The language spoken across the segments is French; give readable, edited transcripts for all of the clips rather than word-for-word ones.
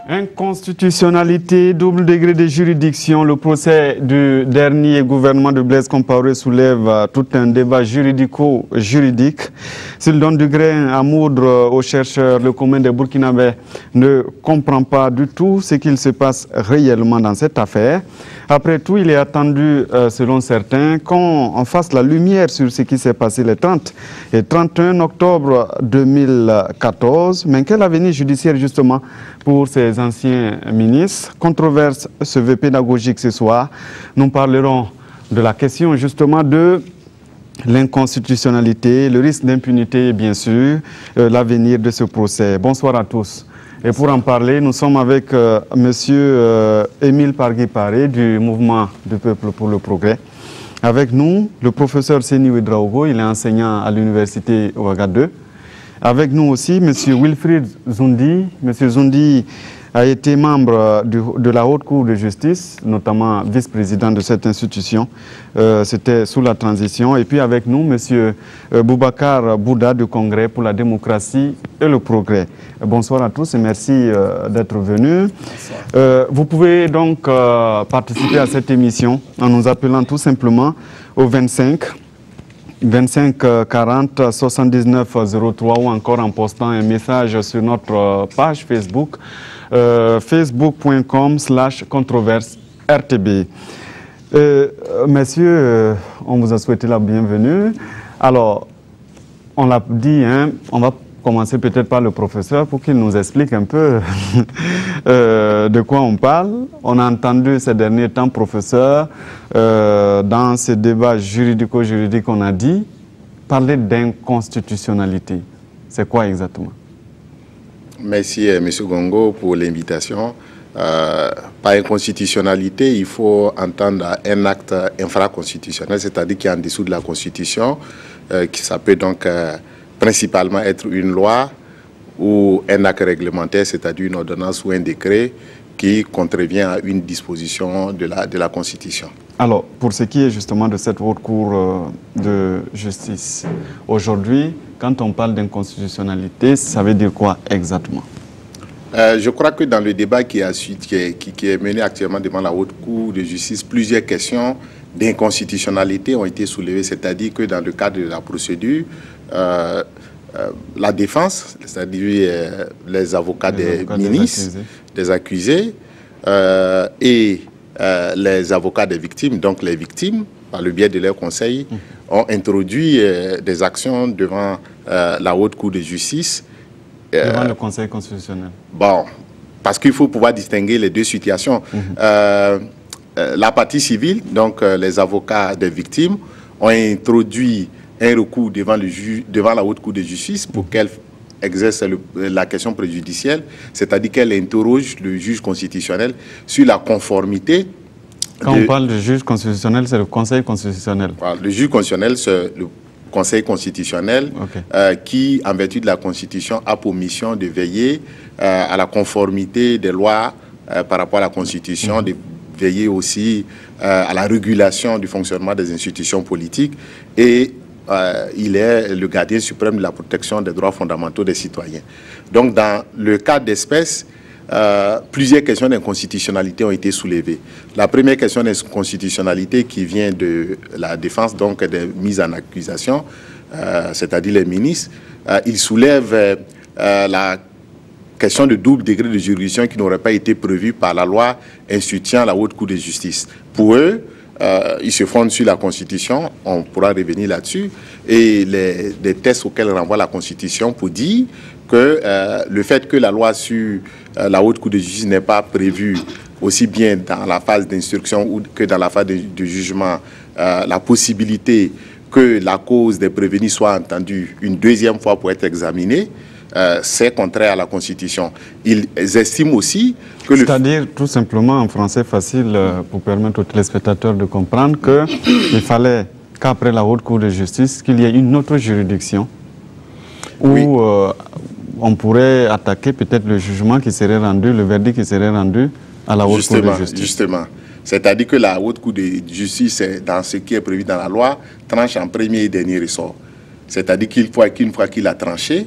Inconstitutionnalité, double degré de juridiction, le procès du dernier gouvernement de Blaise Compaoré soulève tout un débat juridique. S'il donne du grain à moudre aux chercheurs, le commun des Burkinabés ne comprend pas du tout ce qu'il se passe réellement dans cette affaire. Après tout, il est attendu, selon certains, qu'on fasse la lumière sur ce qui s'est passé le 30 et 31 octobre 2014. Mais quel avenir judiciaire justement pour ces anciens ministres? Controverse se veut pédagogique ce soir. Nous parlerons de la question justement de l'inconstitutionnalité, le risque d'impunité et bien sûr l'avenir de ce procès. Bonsoir à tous. Et pour en parler, nous sommes avec monsieur Émile Parguy-Paré du Mouvement du Peuple pour le Progrès. Avec nous, le professeur Seni Ouedraogo, il est enseignant à l'université Ouaga 2. Avec nous aussi, monsieur Wilfried Zoundi. Monsieur Zoundi a été membre de la Haute Cour de justice, notamment vice-président de cette institution. C'était sous la transition. Et puis avec nous, monsieur Boubacar Bouda du Congrès pour la démocratie et le progrès. Bonsoir à tous et merci d'être venus. Vous pouvez donc participer à cette émission en nous appelant tout simplement au 25 40 79 03 ou encore en postant un message sur notre page Facebook, facebook.com/controverse-rtb. Messieurs, on vous a souhaité la bienvenue. Alors, on l'a dit, hein, on va commencer peut-être par le professeur pour qu'il nous explique un peu de quoi on parle. On a entendu ces derniers temps, professeur, dans ce débat juridico-juridique, on a dit, parler d'inconstitutionnalité. C'est quoi exactement? Merci, M. Gongo, pour l'invitation. Par inconstitutionnalité, il faut entendre un acte infraconstitutionnel, c'est-à-dire qui est en dessous de la Constitution, ça peut donc principalement être une loi ou un acte réglementaire, c'est-à-dire une ordonnance ou un décret qui contrevient à une disposition de la Constitution. Alors, pour ce qui est justement de cette haute cour de justice, aujourd'hui, quand on parle d'inconstitutionnalité, ça veut dire quoi exactement? Je crois que dans le débat qui est mené actuellement devant la haute cour de justice, plusieurs questions d'inconstitutionnalité ont été soulevées, c'est-à-dire que dans le cadre de la procédure, la défense, c'est-à-dire les avocats des ministres, des accusés, et les avocats des victimes, donc les victimes, par le biais de leurs conseils, ont introduit des actions devant la haute cour de justice. Devant le Conseil constitutionnel. Bon, parce qu'il faut pouvoir distinguer les deux situations. La partie civile, donc les avocats des victimes, ont introduit un recours devant la haute cour de justice pour qu'elle exerce la question préjudicielle, c'est-à-dire qu'elle interroge le juge constitutionnel sur la conformité. Quand on parle de juge constitutionnel, c'est le Conseil constitutionnel. Le juge constitutionnel, c'est le Conseil constitutionnel qui, en vertu de la Constitution, a pour mission de veiller à la conformité des lois par rapport à la Constitution, de veiller aussi à la régulation du fonctionnement des institutions politiques et il est le gardien suprême de la protection des droits fondamentaux des citoyens. Donc, dans le cas d'espèce, plusieurs questions d'inconstitutionnalité ont été soulevées. La première question d'inconstitutionnalité qui vient de la défense, donc des mises en accusation, c'est-à-dire les ministres, ils soulèvent la question de double degré de juridiction qui n'aurait pas été prévue par la loi instituant la haute cour de justice. Pour eux, ils se fondent sur la Constitution, on pourra revenir là-dessus, et les textes auxquels renvoie la Constitution pour dire que le fait que la loi sur la haute cour de justice n'est pas prévue aussi bien dans la phase d'instruction que dans la phase de jugement, la possibilité que la cause des prévenus soit entendue une deuxième fois pour être examinée, c'est contraire à la Constitution. Ils estiment aussi que... C'est-à-dire, tout simplement, en français facile, pour permettre aux téléspectateurs de comprendre qu'il fallait qu'après la haute cour de justice, qu'il y ait une autre juridiction où on pourrait attaquer peut-être le jugement qui serait rendu, le verdict qui serait rendu à la haute cour de justice. Justement. C'est-à-dire que la haute cour de justice, dans ce qui est prévu dans la loi, tranche en premier et dernier ressort. C'est-à-dire qu'une fois qu'il a tranché,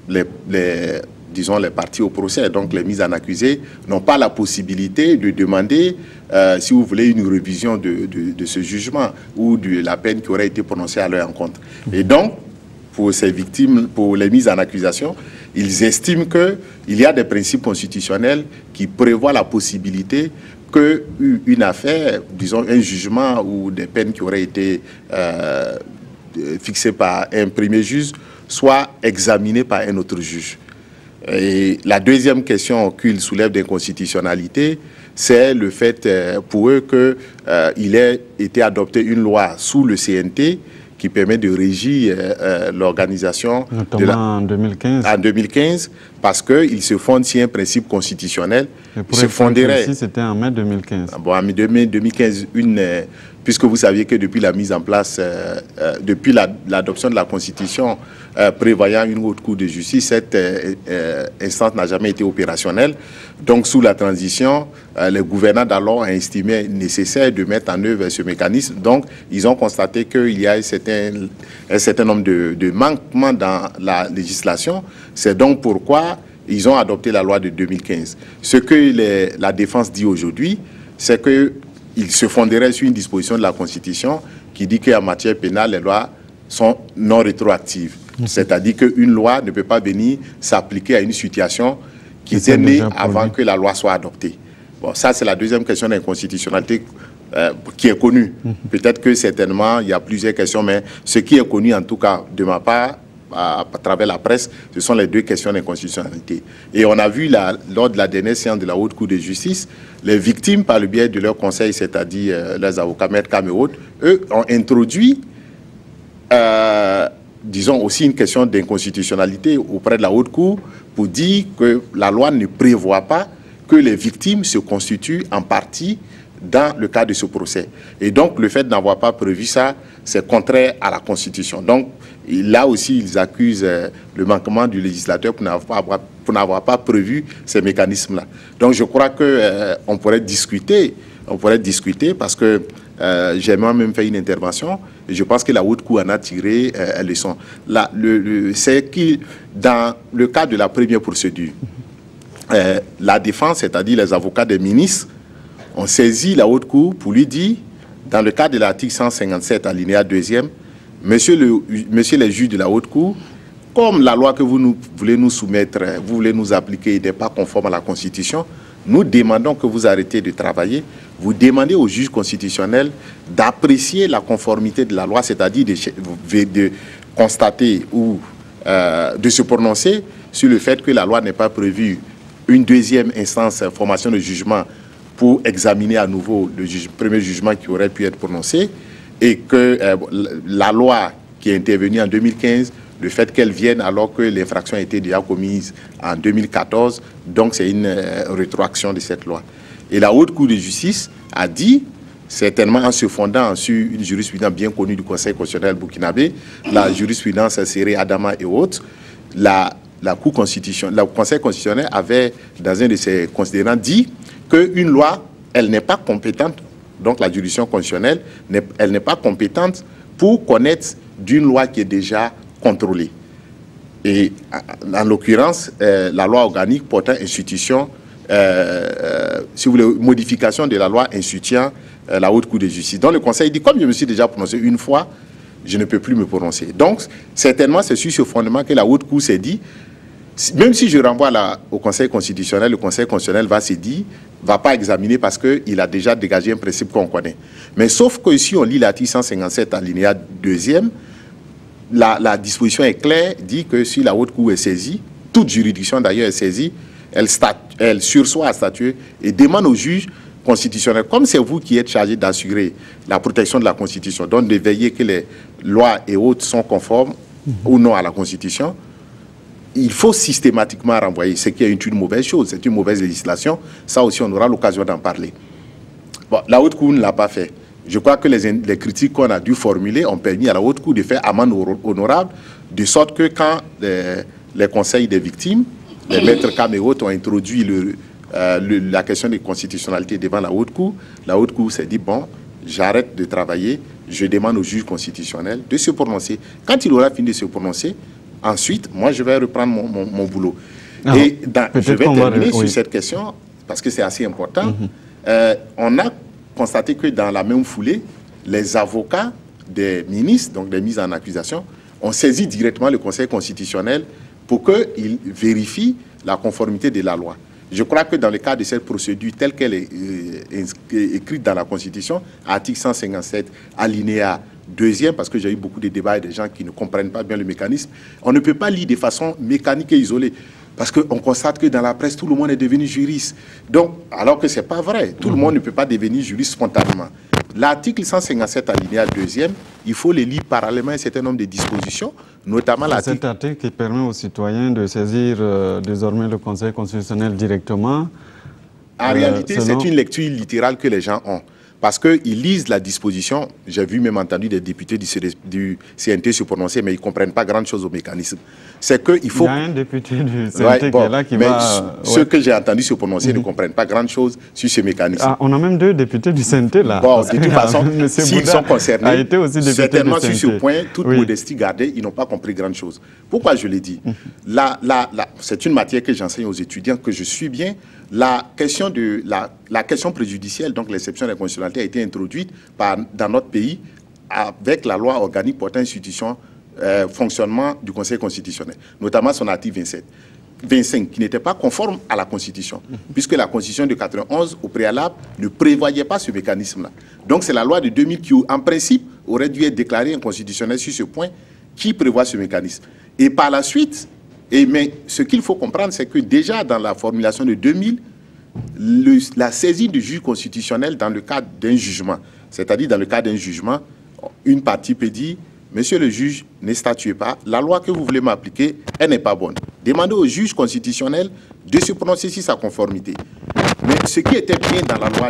les disons, les parties au procès, donc les mises en accusé, n'ont pas la possibilité de demander, si vous voulez, une révision de ce jugement ou de la peine qui aurait été prononcée à leur encontre. Et donc, pour ces victimes, pour les mises en accusation, ils estiment qu'il y a des principes constitutionnels qui prévoient la possibilité qu'une affaire, disons un jugement ou des peines qui auraient été fixées par un premier juge, soit examinées par un autre juge. Et la deuxième question qu'ils soulèvent d'inconstitutionnalité, c'est le fait pour eux qu'il ait été adopté une loi sous le CNT qui permet de régir l'organisation. Notamment en 2015. En 2015, parce qu'il se fonde sur un principe constitutionnel. Et pour se fonderait. C'était en mai 2015. Bon, en mai 2015, puisque vous saviez que depuis la mise en place, depuis l'adoption de la Constitution prévoyant une haute cour de justice, cette instance n'a jamais été opérationnelle. Donc, sous la transition, les gouvernants d'alors ont estimé nécessaire de mettre en œuvre ce mécanisme. Donc, ils ont constaté qu'il y a un certain nombre de manquements dans la législation. C'est donc pourquoi ils ont adopté la loi de 2015. Ce que la défense dit aujourd'hui, c'est qu'il se fonderait sur une disposition de la Constitution qui dit qu'en matière pénale, les lois sont non rétroactives. C'est-à-dire qu'une loi ne peut pas venir s'appliquer à une situation qui était née avant que la loi soit adoptée. Bon, ça, c'est la deuxième question d'inconstitutionnalité qui est connue. Peut-être que certainement, il y a plusieurs questions, mais ce qui est connu, en tout cas, de ma part, à travers la presse, ce sont les deux questions d'inconstitutionnalité. Et on a vu, lors de la dernière séance de la Haute Cour de justice, les victimes, par le biais de leurs conseils, c'est-à-dire leurs avocats, Maître Cam et autres, eux ont introduit, disons, aussi une question d'inconstitutionnalité auprès de la Haute Cour pour dire que la loi ne prévoit pas que les victimes se constituent en partie dans le cadre de ce procès. Et donc, le fait d'avoir pas prévu ça, c'est contraire à la Constitution. Donc, là aussi, ils accusent le manquement du législateur pour n'avoir pas prévu ces mécanismes-là. Donc, je crois qu'on pourrait discuter parce que j'ai moi-même fait une intervention et je pense que la Haute Cour en a tiré une leçon. C'est que dans le cadre de la première procédure, la défense, c'est-à-dire les avocats des ministres, ont saisi la Haute Cour pour lui dire, dans le cadre de l'article 157, alinéa 2e, Monsieur les juges de la Haute Cour, comme la loi que vous voulez nous soumettre, vous voulez nous appliquer n'est pas conforme à la Constitution, nous demandons que vous arrêtez de travailler. Vous demandez au juge constitutionnel d'apprécier la conformité de la loi, c'est-à-dire de constater ou de se prononcer sur le fait que la loi n'est pas prévue une deuxième instance, formation de jugement, pour examiner à nouveau le premier jugement qui aurait pu être prononcé, et que la loi qui est intervenue en 2015, le fait qu'elle vienne alors que l'infraction a été déjà commise en 2014, donc c'est une rétroaction de cette loi. Et la Haute Cour de justice a dit, certainement en se fondant sur une jurisprudence bien connue du Conseil constitutionnel burkinabé, la jurisprudence Séré Adama et autres, le Conseil constitutionnel avait, dans un de ses considérants, dit qu'une loi, elle n'est pas compétente, donc la juridiction constitutionnelle, elle n'est pas compétente pour connaître d'une loi qui est déjà contrôlée. Et en l'occurrence, la loi organique portant institution, si vous voulez, modification de la loi instituant la Haute Cour de justice. Donc le Conseil dit, comme je me suis déjà prononcé une fois, je ne peux plus me prononcer. Donc, certainement, c'est sur ce fondement que la Haute Cour s'est dit, même si je renvoie au Conseil constitutionnel, le Conseil constitutionnel va pas examiner parce qu'il a déjà dégagé un principe qu'on connaît. Mais sauf que si on lit l'article 157 alinéa 2e, la disposition est claire, dit que si la Haute Cour est saisie, toute juridiction d'ailleurs est saisie, elle sursoit à statuer et demande au juge constitutionnel, comme c'est vous qui êtes chargé d'assurer la protection de la Constitution, donc de veiller que les lois et autres sont conformes ou non à la Constitution, il faut systématiquement renvoyer, ce qui est une mauvaise chose, c'est une mauvaise législation. Ça aussi, on aura l'occasion d'en parler. Bon, la Haute Cour ne l'a pas fait. Je crois que les critiques qu'on a dû formuler ont permis à la Haute Cour de faire amende honorable, de sorte que quand les conseils des victimes, les maîtres Cam et autres ont introduit la question de constitutionnalité devant la Haute Cour s'est dit, bon, j'arrête de travailler, je demande au juge constitutionnel de se prononcer. Quand il aura fini de se prononcer, ensuite, moi, je vais reprendre mon boulot. Et je vais terminer sur cette question, parce que c'est assez important. On a constaté que dans la même foulée, les avocats des ministres, donc des mises en accusation, ont saisi directement le Conseil constitutionnel pour qu'il vérifie la conformité de la loi. Je crois que dans le cadre de cette procédure telle qu'elle est écrite dans la Constitution, article 157, alinéa 2e, parce que j'ai eu beaucoup de débats et des gens qui ne comprennent pas bien le mécanisme, on ne peut pas lire de façon mécanique et isolée. Parce qu'on constate que dans la presse, tout le monde est devenu juriste. Donc, alors que ce n'est pas vrai. Tout le monde ne peut pas devenir juriste spontanément. L'article 157, alinéa 2e, il faut le lire parallèlement à un certain nombre de dispositions, notamment l'article... Cet article qui permet aux citoyens de saisir désormais le Conseil constitutionnel directement. En réalité, c'est une lecture littérale que les gens ont. Parce qu'ils lisent la disposition, j'ai vu même entendu des députés du CNT se prononcer, mais ils ne comprennent pas grand-chose au mécanisme. C'est qu'il faut... Il y a un député du CNT qui est là qui va... Ceux que j'ai entendus se prononcer ne comprennent pas grand-chose sur ce mécanisme. Ah, on a même 2 députés du CNT là. Bon, de toute façon, s'ils sont concernés, a été aussi certainement sur ce point, toute modestie gardée, ils n'ont pas compris grand-chose. Pourquoi je l'ai dit? C'est une matière que j'enseigne aux étudiants, que je suis bien. La question préjudicielle, donc l'exception de la constitutionnalité, a été introduite dans notre pays avec la loi organique portant institution, fonctionnement du Conseil constitutionnel, notamment son article 25, qui n'était pas conforme à la Constitution, puisque la Constitution de 91, au préalable, ne prévoyait pas ce mécanisme-là. Donc c'est la loi de 2000 qui, en principe, aurait dû être déclarée inconstitutionnelle sur ce point, qui prévoit ce mécanisme. Et par la suite... mais ce qu'il faut comprendre, c'est que déjà dans la formulation de 2000, la saisie du juge constitutionnel dans le cadre d'un jugement, c'est-à-dire dans le cadre d'un jugement, une partie peut dire, monsieur le juge, ne statuez pas, la loi que vous voulez m'appliquer, elle n'est pas bonne. Demandez au juge constitutionnel de se prononcer sur sa conformité. Mais ce qui était bien dans la loi,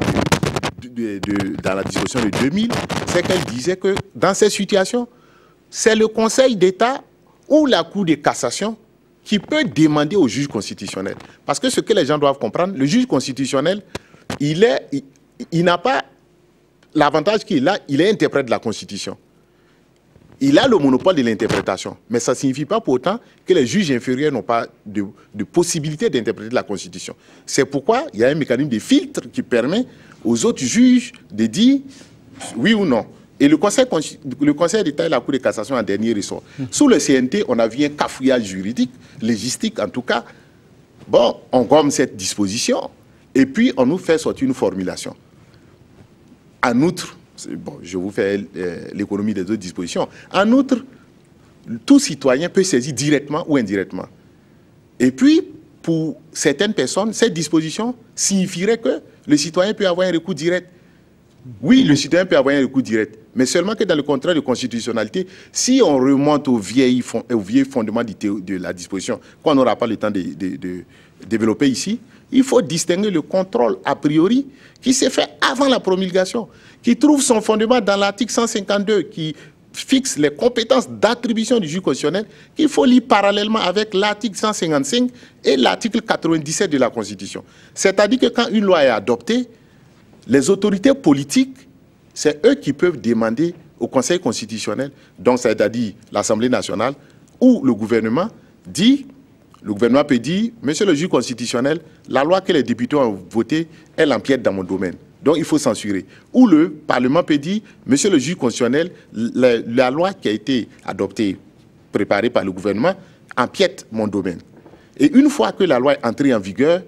dans la disposition de 2000, c'est qu'elle disait que dans ces situations, c'est le Conseil d'État ou la Cour de cassation qui peut demander au juge constitutionnel. Parce que ce que les gens doivent comprendre, le juge constitutionnel, il n'a pas l'avantage qu'il a, il est interprète de la Constitution. Il a le monopole de l'interprétation. Mais ça ne signifie pas pour autant que les juges inférieurs n'ont pas de possibilité d'interpréter la Constitution. C'est pourquoi il y a un mécanisme de filtre qui permet aux autres juges de dire oui ou non. Et le Conseil d'État et la Cour de cassation en dernier ressort. Sous le CNT, on a vu un cafouillage juridique, légistique en tout cas. Bon, on gomme cette disposition et puis on nous fait sortir une formulation. En outre, bon, je vous fais l'économie des autres dispositions. En outre, tout citoyen peut saisir directement ou indirectement. Et puis, pour certaines personnes, cette disposition signifierait que le citoyen peut avoir un recours direct. Oui, le citoyen peut avoir un recours direct, mais seulement que dans le contrat de constitutionnalité, si on remonte au vieil fondement de la disposition, qu'on n'aura pas le temps de développer ici, il faut distinguer le contrôle a priori qui s'est fait avant la promulgation, qui trouve son fondement dans l'article 152, qui fixe les compétences d'attribution du juge constitutionnel, qu'il faut lire parallèlement avec l'article 155 et l'article 97 de la Constitution. C'est-à-dire que quand une loi est adoptée, les autorités politiques, c'est eux qui peuvent demander au Conseil constitutionnel, donc c'est-à-dire l'Assemblée nationale ou le gouvernement, le gouvernement peut dire, monsieur le juge constitutionnel, la loi que les députés ont votée, elle empiète dans mon domaine. Donc il faut censurer. Ou le Parlement peut dire, monsieur le juge constitutionnel, la loi qui a été adoptée, préparée par le gouvernement, empiète mon domaine. Et une fois que la loi est entrée en vigueur,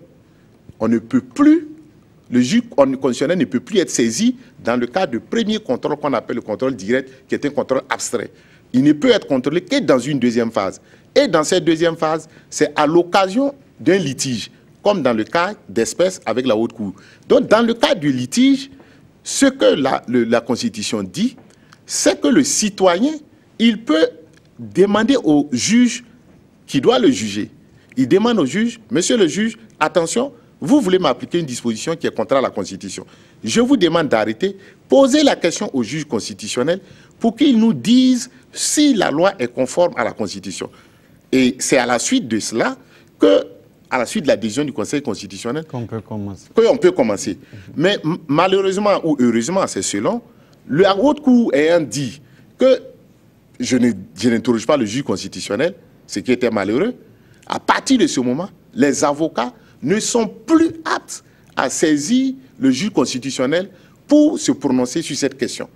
on ne peut plus... Le juge constitutionnel ne peut plus être saisi dans le cadre du premier contrôle qu'on appelle le contrôle direct, qui est un contrôle abstrait. Il ne peut être contrôlé que dans une deuxième phase. Et dans cette deuxième phase, c'est à l'occasion d'un litige, comme dans le cas d'espèces avec la haute cour. Donc, dans le cas du litige, ce que la Constitution dit, c'est que le citoyen, il peut demander au juge qui doit le juger. Il demande au juge, monsieur le juge, attention, vous voulez m'appliquer une disposition qui est contraire à la Constitution. Je vous demande d'arrêter, posez la question au juge constitutionnel pour qu'il nous dise si la loi est conforme à la Constitution. Et c'est à la suite de cela que, à la suite de la décision du Conseil constitutionnel, qu'on peut commencer. Mais malheureusement ou heureusement, c'est selon, la haute cour ayant dit que je n'interroge pas le juge constitutionnel, ce qui était malheureux, à partir de ce moment, les avocats ne sont plus aptes à saisir le juge constitutionnel pour se prononcer sur cette question.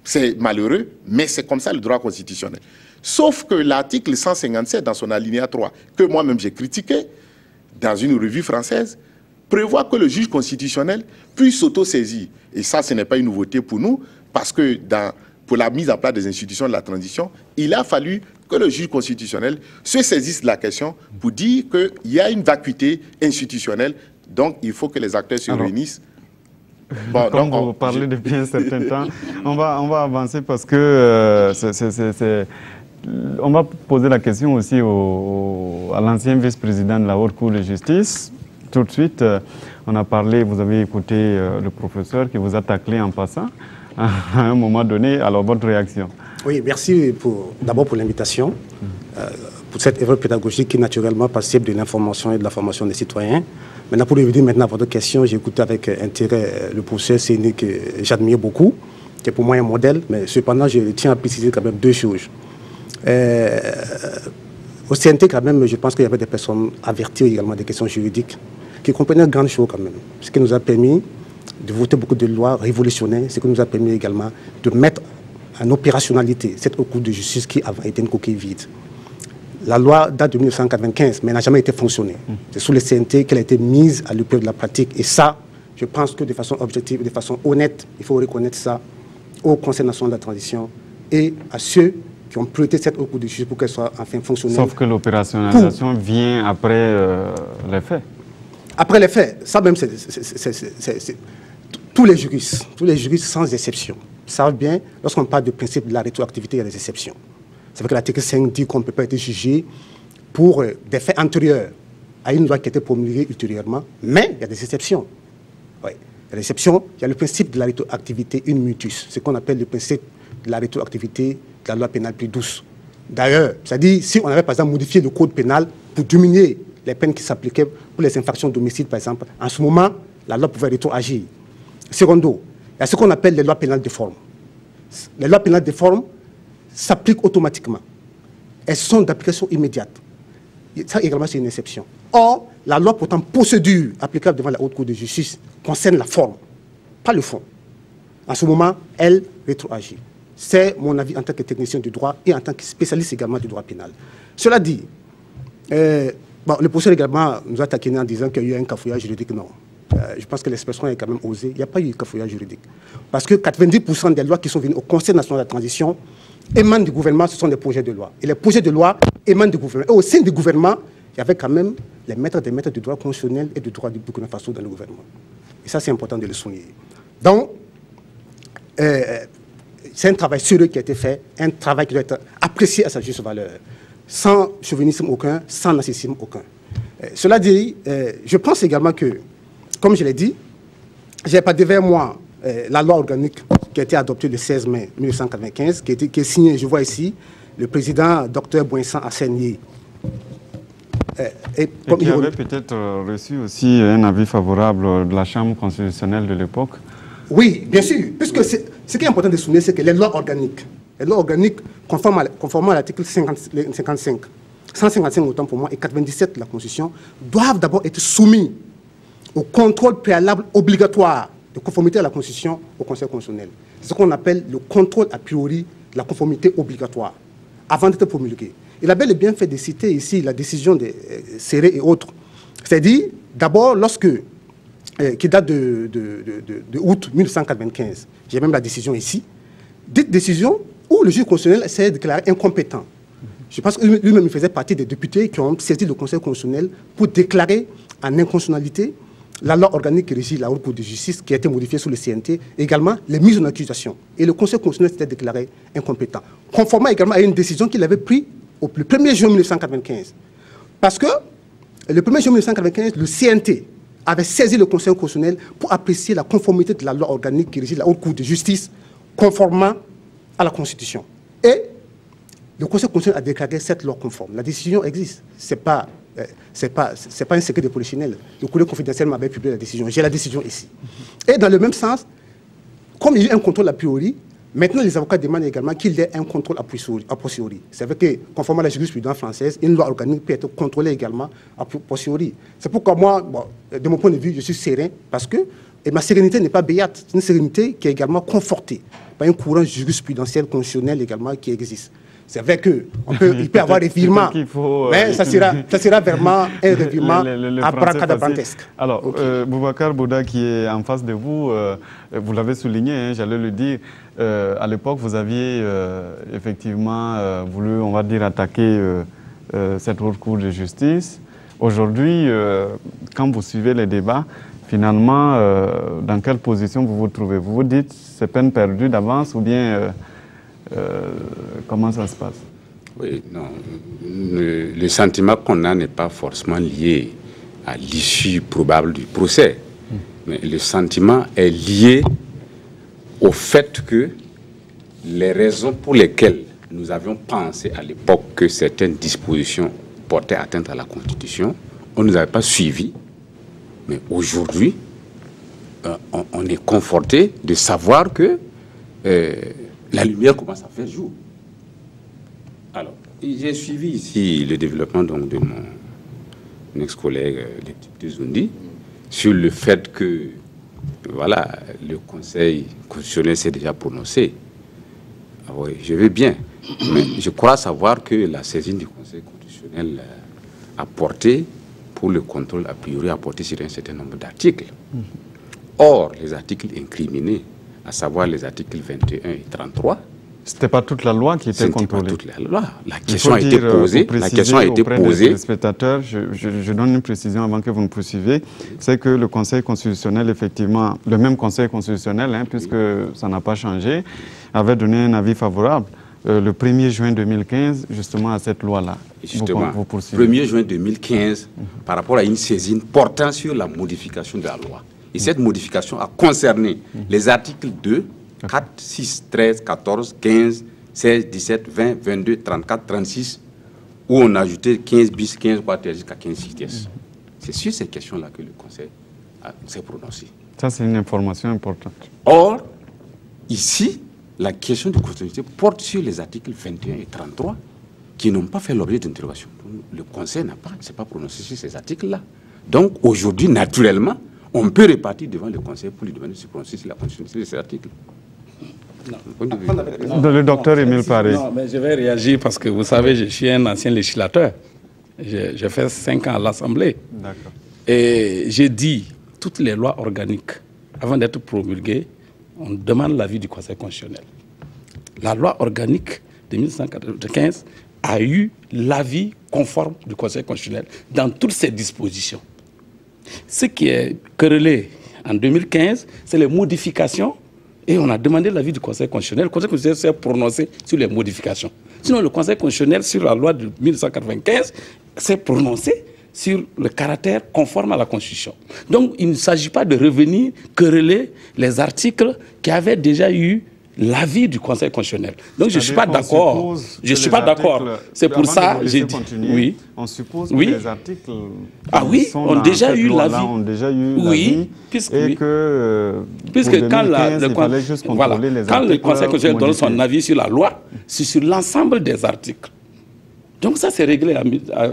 C'est malheureux, mais c'est comme ça le droit constitutionnel. Sauf que l'article 157, dans son alinéa 3, que moi-même j'ai critiqué, dans une revue française, prévoit que le juge constitutionnel puisse s'auto-saisir. Et ça, ce n'est pas une nouveauté pour nous, parce que pour la mise en place des institutions de la transition, il a fallu que le juge constitutionnel se saisisse de la question pour dire qu'il y a une vacuité institutionnelle, donc il faut que les acteurs se réunissent. Bon, comme vous parlez depuis un certain temps, on va avancer parce que on va poser la question aussi à l'ancien vice-président de la Haute Cour de justice. Tout de suite, on a parlé, vous avez écouté le professeur qui vous a taclé en passant à un moment donné. Alors, votre réaction? Oui, merci d'abord pour l'invitation, pour cette œuvre pédagogique qui naturellement participe de l'information et de la formation des citoyens. Maintenant, pour revenir maintenant à votre question, j'ai écouté avec intérêt le professeur Séné que j'admire beaucoup, qui est pour moi un modèle, mais cependant, je tiens à préciser quand même deux choses. Au CNT, quand même, je pense qu'il y avait des personnes averties également des questions juridiques, qui comprenaient grande chose quand même. Ce qui nous a permis de voter beaucoup de lois révolutionnaires, ce qui nous a permis également de mettre en opérationnalité cette Haute Cour de justice qui avait été une coquille vide. La loi date de 1995, mais n'a jamais été fonctionnée. C'est sous le CNT qu'elle a été mise à l'épreuve de la pratique. Et ça, je pense que de façon objective, de façon honnête, il faut reconnaître ça au Conseil national de la transition et à ceux qui ont prêté cette Haute Cour de justice pour qu'elle soit enfin fonctionnelle. Sauf que l'opérationnalisation vient après les faits. Après les faits, ça même, c'est tous les juristes sans exception, savent bien, lorsqu'on parle du principe de la rétroactivité, il y a des exceptions. C'est vrai que l'article 5 dit qu'on ne peut pas être jugé pour des faits antérieurs à une loi qui a été promulguée ultérieurement, mais il y a des exceptions. Oui. Il y a des exceptions, il y a le principe de la rétroactivité in mutus, ce qu'on appelle le principe de la rétroactivité de la loi pénale plus douce. D'ailleurs, c'est-à-dire si on avait par exemple modifié le code pénal pour diminuer les peines qui s'appliquaient pour les infractions d'homicide par exemple, en ce moment, la loi pouvait rétroagir. Secondo, il y a ce qu'on appelle les lois pénales de forme. Les lois pénales de forme s'appliquent automatiquement. Elles sont d'application immédiate. Ça également, c'est une exception. Or, la loi pourtant procédure applicable devant la Haute Cour de justice concerne la forme, pas le fond. En ce moment, elle rétroagit. C'est mon avis en tant que technicien du droit et en tant que spécialiste également du droit pénal. Cela dit, le professeur également nous a taquiné en disant qu'il y a eu un cafouillage juridique. Non. Je pense que l'expression est quand même osée. Il n'y a pas eu de cafouillage juridique. Parce que 90% des lois qui sont venues au Conseil national de la transition émanent du gouvernement, ce sont des projets de loi. Et les projets de loi émanent du gouvernement. Et au sein du gouvernement, il y avait quand même les maîtres des maîtres du droit constitutionnel et du droit du Burkina Faso dans le gouvernement. Et ça, c'est important de le souligner. Donc, c'est un travail sérieux qui a été fait, un travail qui doit être apprécié à sa juste valeur, sans chauvinisme aucun, sans narcissisme aucun. Cela dit, je pense également que, comme je l'ai dit, j'ai pas devant moi la loi organique qui a été adoptée le 16 mai 1995, qui est signée, je vois ici, le président Dr Boinsan Assegné. Et qui avait peut-être reçu aussi un avis favorable de la Chambre constitutionnelle de l'époque. Oui, bien sûr, puisque ce qui est important de souligner, c'est que les lois organiques, conformément à l'article 155 autant pour moi, et 97 de la Constitution, doivent d'abord être soumis au contrôle préalable obligatoire de conformité à la Constitution au Conseil constitutionnel. C'est ce qu'on appelle le contrôle a priori de la conformité obligatoire, avant d'être promulgué. Il a bel et bien fait de citer ici la décision de Serré et autres. C'est-à-dire, d'abord, qui date de août 1995, j'ai même la décision ici, dite décision où le juge constitutionnel s'est déclaré incompétent. Je pense que lui-même faisait partie des députés qui ont saisi le Conseil constitutionnel pour déclarer en inconstitutionnalité la loi organique qui régit la Haute Cour de justice qui a été modifiée sous le CNT, et également les mises en accusation. Et le Conseil constitutionnel s'était déclaré incompétent, conformément également à une décision qu'il avait prise le 1er juin 1995. Parce que le 1er juin 1995, le CNT avait saisi le Conseil constitutionnel pour apprécier la conformité de la loi organique qui régit la Haute Cour de justice conformément à la Constitution. Et le Conseil constitutionnel a déclaré cette loi conforme. La décision existe. Ce n'est pas un secret de polichinelle. Le courrier confidentiel m'avait publié la décision. J'ai la décision ici. Et dans le même sens, comme il y a eu un contrôle a priori, Maintenant, les avocats demandent également qu'il y ait un contrôle a posteriori. C'est vrai que, conformément à la jurisprudence française, une loi organique peut être contrôlée également a posteriori. C'est pourquoi moi, bon, de mon point de vue, je suis serein parce que ma sérénité n'est pas béate. C'est une sérénité qui est également confortée par un courant jurisprudentiel, constitutionnel également qui existe. C'est vrai qu'il peut y avoir des virements, mais ça sera vraiment un revirement abracadabrantesque. Alors, Boubacar Bouda, qui est en face de vous, vous l'avez souligné, hein, j'allais le dire, à l'époque, vous aviez effectivement voulu, on va dire, attaquer cette haute cour de justice. Aujourd'hui, quand vous suivez les débats, finalement, dans quelle position vous vous trouvez? Vous vous dites, c'est peine perdue d'avance ou bien... comment ça se passe? Oui, non. Le sentiment qu'on a n'est pas forcément lié à l'issue probable du procès. Mais le sentiment est lié au fait que les raisons pour lesquelles nous avions pensé à l'époque que certaines dispositions portaient atteinte à la Constitution, on ne nous avait pas suivis. Mais aujourd'hui, on est conforté de savoir que la lumière commence à faire jour. Alors, j'ai suivi ici le développement donc, de mon ex-collègue, le député Zoundi, sur le fait que, voilà, le Conseil constitutionnel s'est déjà prononcé. Ah oui, je vais bien. Mais je crois savoir que la saisine du Conseil constitutionnel a porté, pour le contrôle a priori, a porté sur un certain nombre d'articles. Or, les articles incriminés, à savoir les articles 21 et 33. Ce n'était pas toute la loi qui était contrôlée. C'était pas toute la loi. La question a été posée. La question a été posée. Les spectateurs, je donne une précision avant que vous ne poursuiviez. C'est que le Conseil constitutionnel, effectivement, le même Conseil constitutionnel, hein, puisque ça n'a pas changé, avait donné un avis favorable le 1er juin 2015, justement, à cette loi-là. Justement, vous 1er juin 2015, par rapport à une saisine portant sur la modification de la loi. Et cette modification a concerné les articles 2, 4, 6, 13, 14, 15, 16, 17, 20, 22, 34, 36, où on a ajouté 15 bis, 15 quater jusqu'à 15 6. C'est sur ces questions-là que le Conseil s'est prononcé. Ça, c'est une information importante. Or, ici, la question de constitutionnalité porte sur les articles 21 et 33 qui n'ont pas fait l'objet d'interrogation. Le Conseil n'a pas, s'est pas prononcé sur ces articles-là. Donc, aujourd'hui, naturellement, on peut repartir devant le Conseil pour lui demander de se prononcer sur la Constitution de cet article. Le docteur Émile Paré. Non, mais je vais réagir parce que vous savez, je suis un ancien législateur. J'ai fait 5 ans à l'Assemblée. Et j'ai dit, toutes les lois organiques, avant d'être promulguées, on demande l'avis du Conseil constitutionnel. La loi organique de 1995 a eu l'avis conforme du Conseil constitutionnel dans toutes ses dispositions. Ce qui est querellé en 2015, c'est les modifications et on a demandé l'avis du Conseil constitutionnel. Le Conseil constitutionnel s'est prononcé sur les modifications. Sinon, le Conseil constitutionnel, sur la loi de 1995, s'est prononcé sur le caractère conforme à la Constitution. Donc, il ne s'agit pas de revenir quereller les articles qui avaient déjà eu l'avis du Conseil constitutionnel. Donc, je ne suis pas d'accord. Je ne suis pas d'accord. C'est pour ça que j'ai dit... Oui. On suppose que les articles... Ah oui, ont déjà eu l'avis. Oui, puisque quand le Conseil constitutionnel donne son avis sur la loi, c'est sur l'ensemble des articles. Donc ça, c'est réglé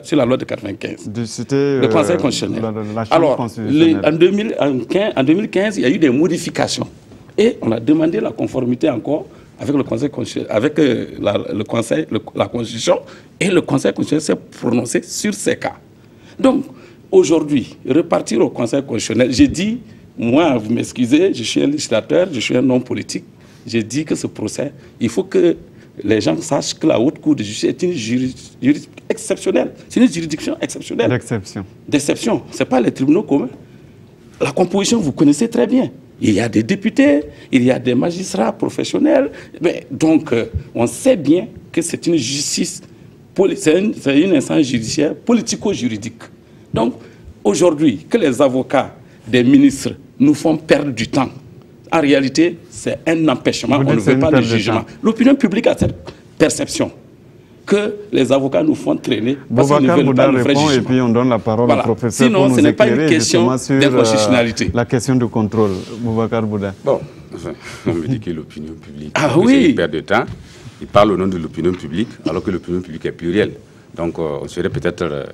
sur la loi de 1995. Le Conseil constitutionnel. Alors, en 2015, il y a eu des modifications. Et on a demandé la conformité encore avec le Conseil constitutionnel, avec la Constitution, et le Conseil constitutionnel s'est prononcé sur ces cas. Donc, aujourd'hui, repartir au Conseil constitutionnel, j'ai dit, moi, vous m'excusez, je suis un législateur, je suis un homme politique, j'ai dit que ce procès, il faut que les gens sachent que la Haute Cour de justice est une juridiction exceptionnelle. C'est une juridiction exceptionnelle. D'exception. Ce n'est pas les tribunaux communs. La composition, vous connaissez très bien. Il y a des députés, il y a des magistrats professionnels. Mais donc, on sait bien que c'est une justice, c'est une instance judiciaire politico-juridique. Donc, aujourd'hui, que les avocats des ministres nous font perdre du temps, en réalité, c'est un empêchement. On ne veut pas de jugement. L'opinion publique a cette perception que les avocats nous font traîner parce qu'ils ne veulent pas le vrai jugement. Et puis on donne la parole au professeur. Sinon, ce n'est pas une question d'inconstitutionnalité. La question de contrôle. Boubacar Bouda. Bon, Enfin, on me dit que l'opinion publique, ah oui, il perd de temps. Il parle au nom de l'opinion publique, alors que l'opinion publique est plurielle. Donc, on serait peut-être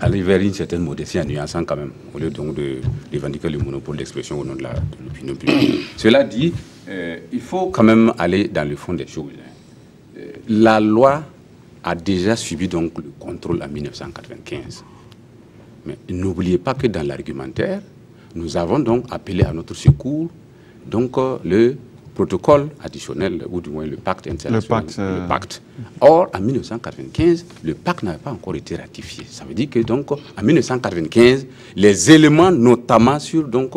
aller vers une certaine modestie en nuançant quand même, au lieu donc de revendiquer le monopole d'expression au nom de l'opinion publique. Cela dit, il faut quand même aller dans le fond des choses. La loi a déjà subi donc le contrôle en 1995. Mais n'oubliez pas que dans l'argumentaire, nous avons donc appelé à notre secours donc le protocole additionnel, ou du moins le pacte international. Le pacte. Or, en 1995, le pacte n'avait pas encore été ratifié. Ça veut dire que donc, en 1995, les éléments, notamment sur donc,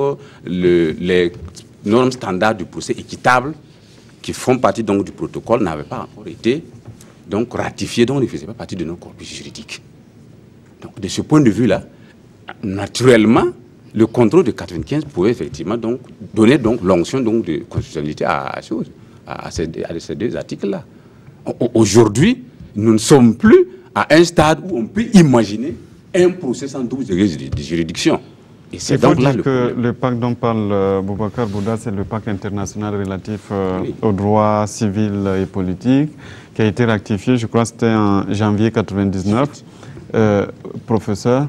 les normes standards du procès équitable, qui font partie donc, du protocole, n'avaient pas encore été donc, ratifiés, donc ils ne faisaient pas partie de nos corpus juridiques. Donc, de ce point de vue-là, naturellement, le contrôle de 95 pouvait effectivement donc donner donc l'onction donc de constitutionnalité à ces deux articles-là. Aujourd'hui, nous ne sommes plus à un stade où on peut imaginer un procès sans double degré de juridiction. Et c'est donc là le pacte dont parle Boubacar Bouda, c'est le pacte international relatif aux droits civils et politiques, qui a été ratifié, je crois que c'était en janvier 1999. Professeur?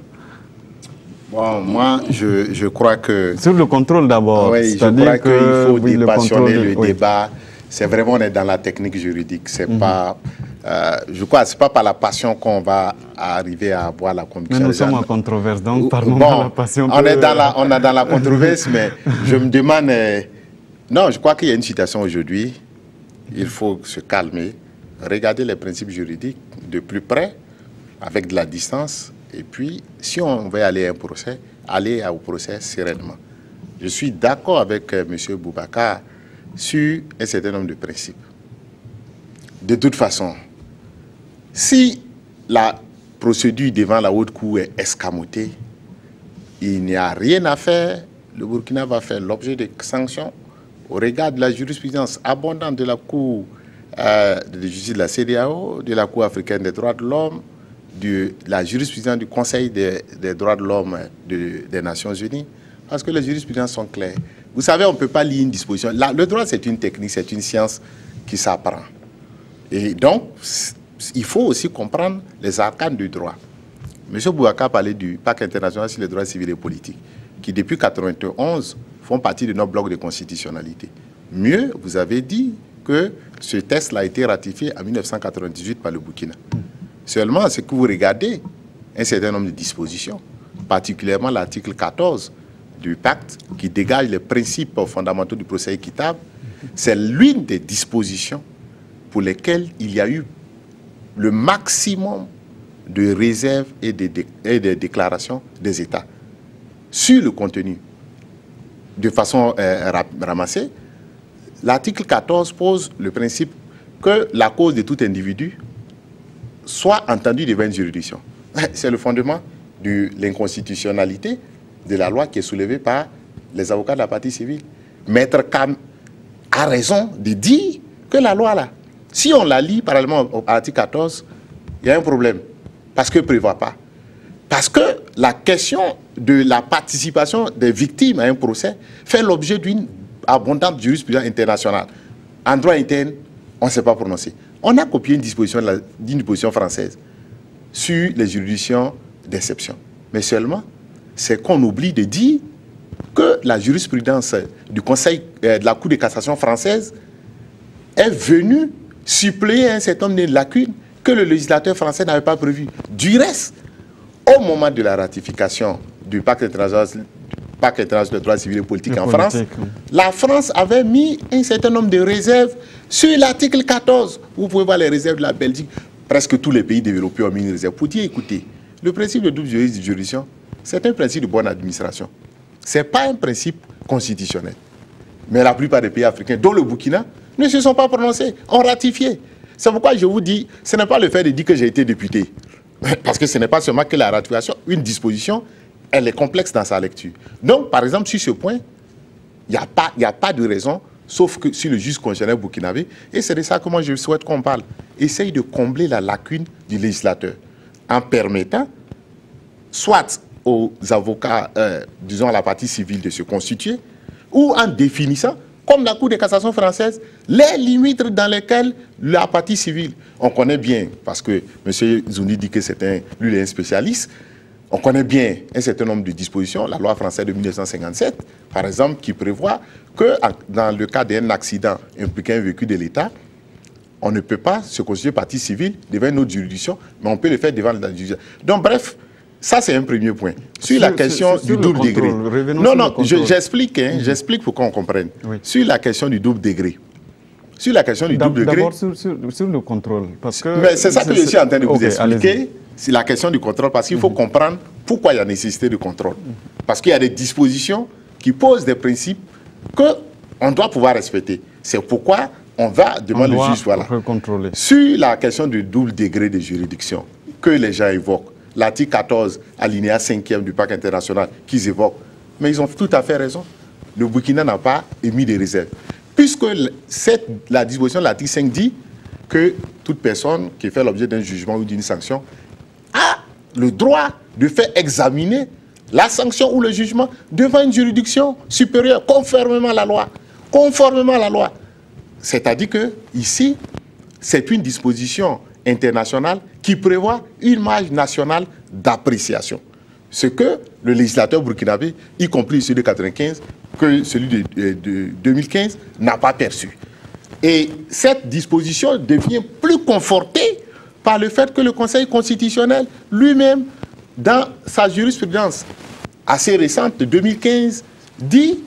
Bon, moi, je crois que... Sur le contrôle d'abord. Oui, je crois qu'il faut dépassionner le débat. C'est vraiment, on est dans la technique juridique. C'est pas... je crois que ce n'est pas par la passion qu'on va arriver à avoir la conviction. Mais nous sommes en controverse, donc parlons de la passion. On est dans la controverse, mais je me demande... non, je crois qu'il y a une citation aujourd'hui. Il faut se calmer, regarder les principes juridiques de plus près, avec de la distance. Et puis, si on veut aller à un procès, aller au procès sereinement. Je suis d'accord avec M. Boubacar sur un certain nombre de principes. De toute façon, si la procédure devant la haute cour est escamotée, il n'y a rien à faire. Le Burkina va faire l'objet de sanctions au regard de la jurisprudence abondante de la Cour de justice de la CEDEAO, de la Cour africaine des droits de l'homme, de la jurisprudence du Conseil des droits de l'homme des Nations Unies, parce que les jurisprudences sont claires. Vous savez, on ne peut pas lire une disposition. Le droit, c'est une technique, c'est une science qui s'apprend. Et donc, il faut aussi comprendre les arcanes du droit. M. Boubacar parlait du pacte international sur les droits civils et politiques, qui depuis 1991 font partie de notre bloc de constitutionnalité. Mieux, vous avez dit que ce texte a été ratifié en 1998 par le Burkina. Seulement, c'est que vous regardez un certain nombre de dispositions, particulièrement l'article 14 du pacte qui dégage les principes fondamentaux du procès équitable. C'est l'une des dispositions pour lesquelles il y a eu le maximum de réserves et de déclarations des États sur le contenu. De façon ramassée, l'article 14 pose le principe que la cause de tout individu soit entendue devant une juridiction. C'est le fondement de l'inconstitutionnalité de la loi qui est soulevée par les avocats de la partie civile. Maître Kam a raison de dire que la loi, là, si on la lit parallèlement à l'article 14, il y a un problème. Parce qu'elle ne prévoit pas. Parce que la question de la participation des victimes à un procès fait l'objet d'une abondante jurisprudence internationale. En droit interne, on ne s'est pas prononcé. On a copié une disposition française sur les juridictions d'exception. Mais seulement, c'est qu'on oublie de dire que la jurisprudence du Conseil de la Cour de cassation française est venue suppléer un certain nombre de lacunes que le législateur français n'avait pas prévues. Du reste, au moment de la ratification du pacte international de droits civils et politiques en France, la France avait mis un certain nombre de réserves sur l'article 14. Vous pouvez voir les réserves de la Belgique. Presque tous les pays développés ont mis une réserve. Pour dire, écoutez, le principe de double juridiction, c'est un principe de bonne administration. Ce n'est pas un principe constitutionnel. Mais la plupart des pays africains, dont le Burkina, ne se sont pas prononcés, ont ratifié. C'est pourquoi je vous dis, ce n'est pas le fait de dire que j'ai été député. Parce que ce n'est pas seulement que la ratification, une disposition, elle est complexe dans sa lecture. Donc, par exemple, sur ce point, il n'y a pas de raison, sauf que sur le juge constitutionnel burkinabé, et c'est de ça que moi je souhaite qu'on parle. Essaye de combler la lacune du législateur en permettant soit aux avocats, disons à la partie civile, de se constituer, ou en définissant comme la Cour de cassation française, les limites dans lesquelles la partie civile, on connaît bien, parce que M. Zoundi dit que lui, il est un spécialiste, on connaît bien un certain nombre de dispositions, la loi française de 1957, par exemple, qui prévoit que dans le cas d'un accident impliquant un véhicule de l'État, on ne peut pas se constituer partie civile devant une autre juridiction, mais on peut le faire devant la juridiction. Donc, bref, ça, c'est un premier point. Sur la question du double degré. Non, j'explique, j'explique pour qu'on comprenne. Oui. Sur la question du double degré. Sur la question du double degré. D'abord, sur le contrôle. Mais c'est ça que je suis en train de vous expliquer. C'est la question du contrôle, parce qu'il faut comprendre pourquoi il y a nécessité de contrôle. Parce qu'il y a des dispositions qui posent des principes qu'on doit pouvoir respecter. C'est pourquoi on va demander le juge. Voilà. Sur la question du double degré de juridiction que les gens évoquent, l'article 14, alinéa 5e du pacte international qu'ils évoquent, mais ils ont tout à fait raison. Le Burkina n'a pas émis des réserves. Puisque la disposition de l'article 5 dit que toute personne qui fait l'objet d'un jugement ou d'une sanction a le droit de faire examiner la sanction ou le jugement devant une juridiction supérieure, conformément à la loi. Conformément à la loi. C'est-à-dire que ici, c'est une disposition internationale qui prévoit une marge nationale d'appréciation. Ce que le législateur burkinabé, y compris celui de 1995, que celui de 2015, n'a pas perçu. Et cette disposition devient plus confortée par le fait que le Conseil constitutionnel lui-même, dans sa jurisprudence assez récente de 2015, dit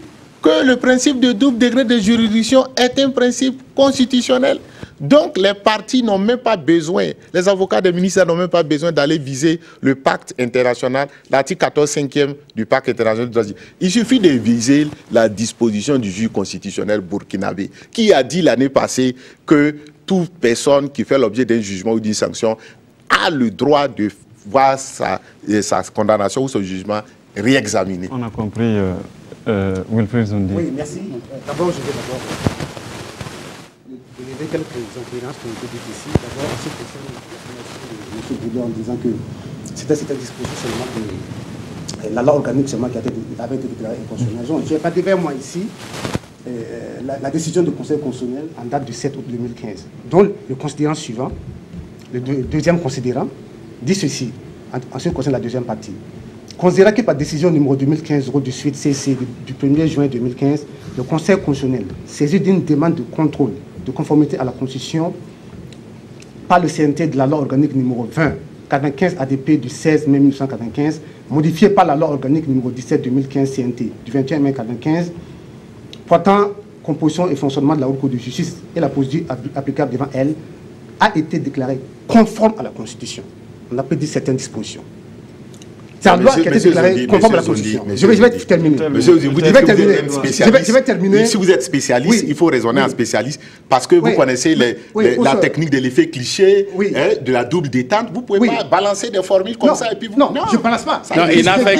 que le principe de double degré de juridiction est un principe constitutionnel. Donc les partis n'ont même pas besoin, les avocats des ministères n'ont même pas besoin d'aller viser le pacte international, l'article 14, 5e du pacte international. Il suffit de viser la disposition du juge constitutionnel burkinabé, qui a dit l'année passée que toute personne qui fait l'objet d'un jugement ou d'une sanction a le droit de voir sa condamnation ou son jugement réexaminé. On a compris, Wilfried Zoundi. Oui, merci. D'abord, je vais lever quelques incohérences qui ont été dites ici. D'abord, cette question de M. Boudou en disant que c'était cette disposition seulement de la loi organique seulement qui avait été déclarée inconstitutionnelle. Je n'ai pas devant moi ici la décision du Conseil constitutionnel en date du 7 août 2015, dont le considérant suivant, le deuxième considérant, dit ceci, en ce qui concerne la deuxième partie. Considérant que par décision numéro 2015-018 CC du 1er juin 2015, le Conseil constitutionnel, saisi d'une demande de contrôle de conformité à la Constitution par le CNT de la loi organique numéro 20-95 ADP du 16 mai 1995, modifiée par la loi organique numéro 17-2015 CNT du 21 mai 1995, portant composition et fonctionnement de la Haute Cour de justice et la procédure applicable devant elle, a été déclarée conforme à la Constitution. On a dit certaines dispositions. C'est la loi qui a été déclarée conforme à la Constitution. Je vais terminer. Monsieur, vous dites que vous êtes un spécialiste. Je vais terminer. Si vous êtes spécialiste, il faut raisonner en spécialiste parce que vous connaissez la technique de l'effet cliché, de la double détente. Vous ne pouvez pas balancer des formules comme ça et puis vous... Non, je ne balance pas. Non, il n'a fait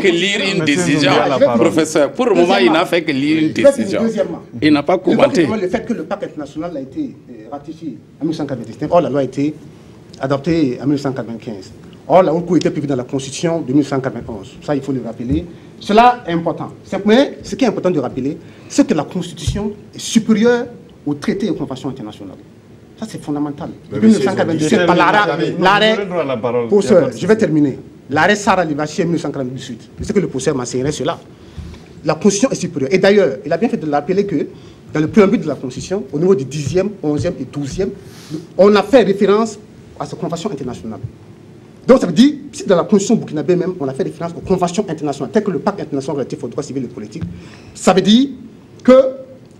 que lire une décision, professeur. Pour le moment, il n'a fait que lire une décision. Il n'a pas commenté. Le fait que le pacte international a été ratifié en 1999, or la loi a été adoptée en 1995. Or, la Haute Cour était prévue dans la Constitution de 1991. Ça, il faut le rappeler. Cela est important. Mais ce qui est important de rappeler, c'est que la Constitution est supérieure aux traités et aux conventions internationales. Ça, c'est fondamental. Depuis 1997, par l'arrêt... Je vais terminer. L'arrêt Sarah Livachi en 1998. C'est que le procès m'a serré cela. La Constitution est supérieure. Et d'ailleurs, il a bien fait de rappeler que dans le préambule de la Constitution, au niveau du 10e, 11e et 12e, on a fait référence à ces conventions internationales. Donc ça veut dire, si dans la Constitution burkinabé même, on a fait référence aux conventions internationales, telles que le pacte international relatif aux droits civils et politiques, ça veut dire que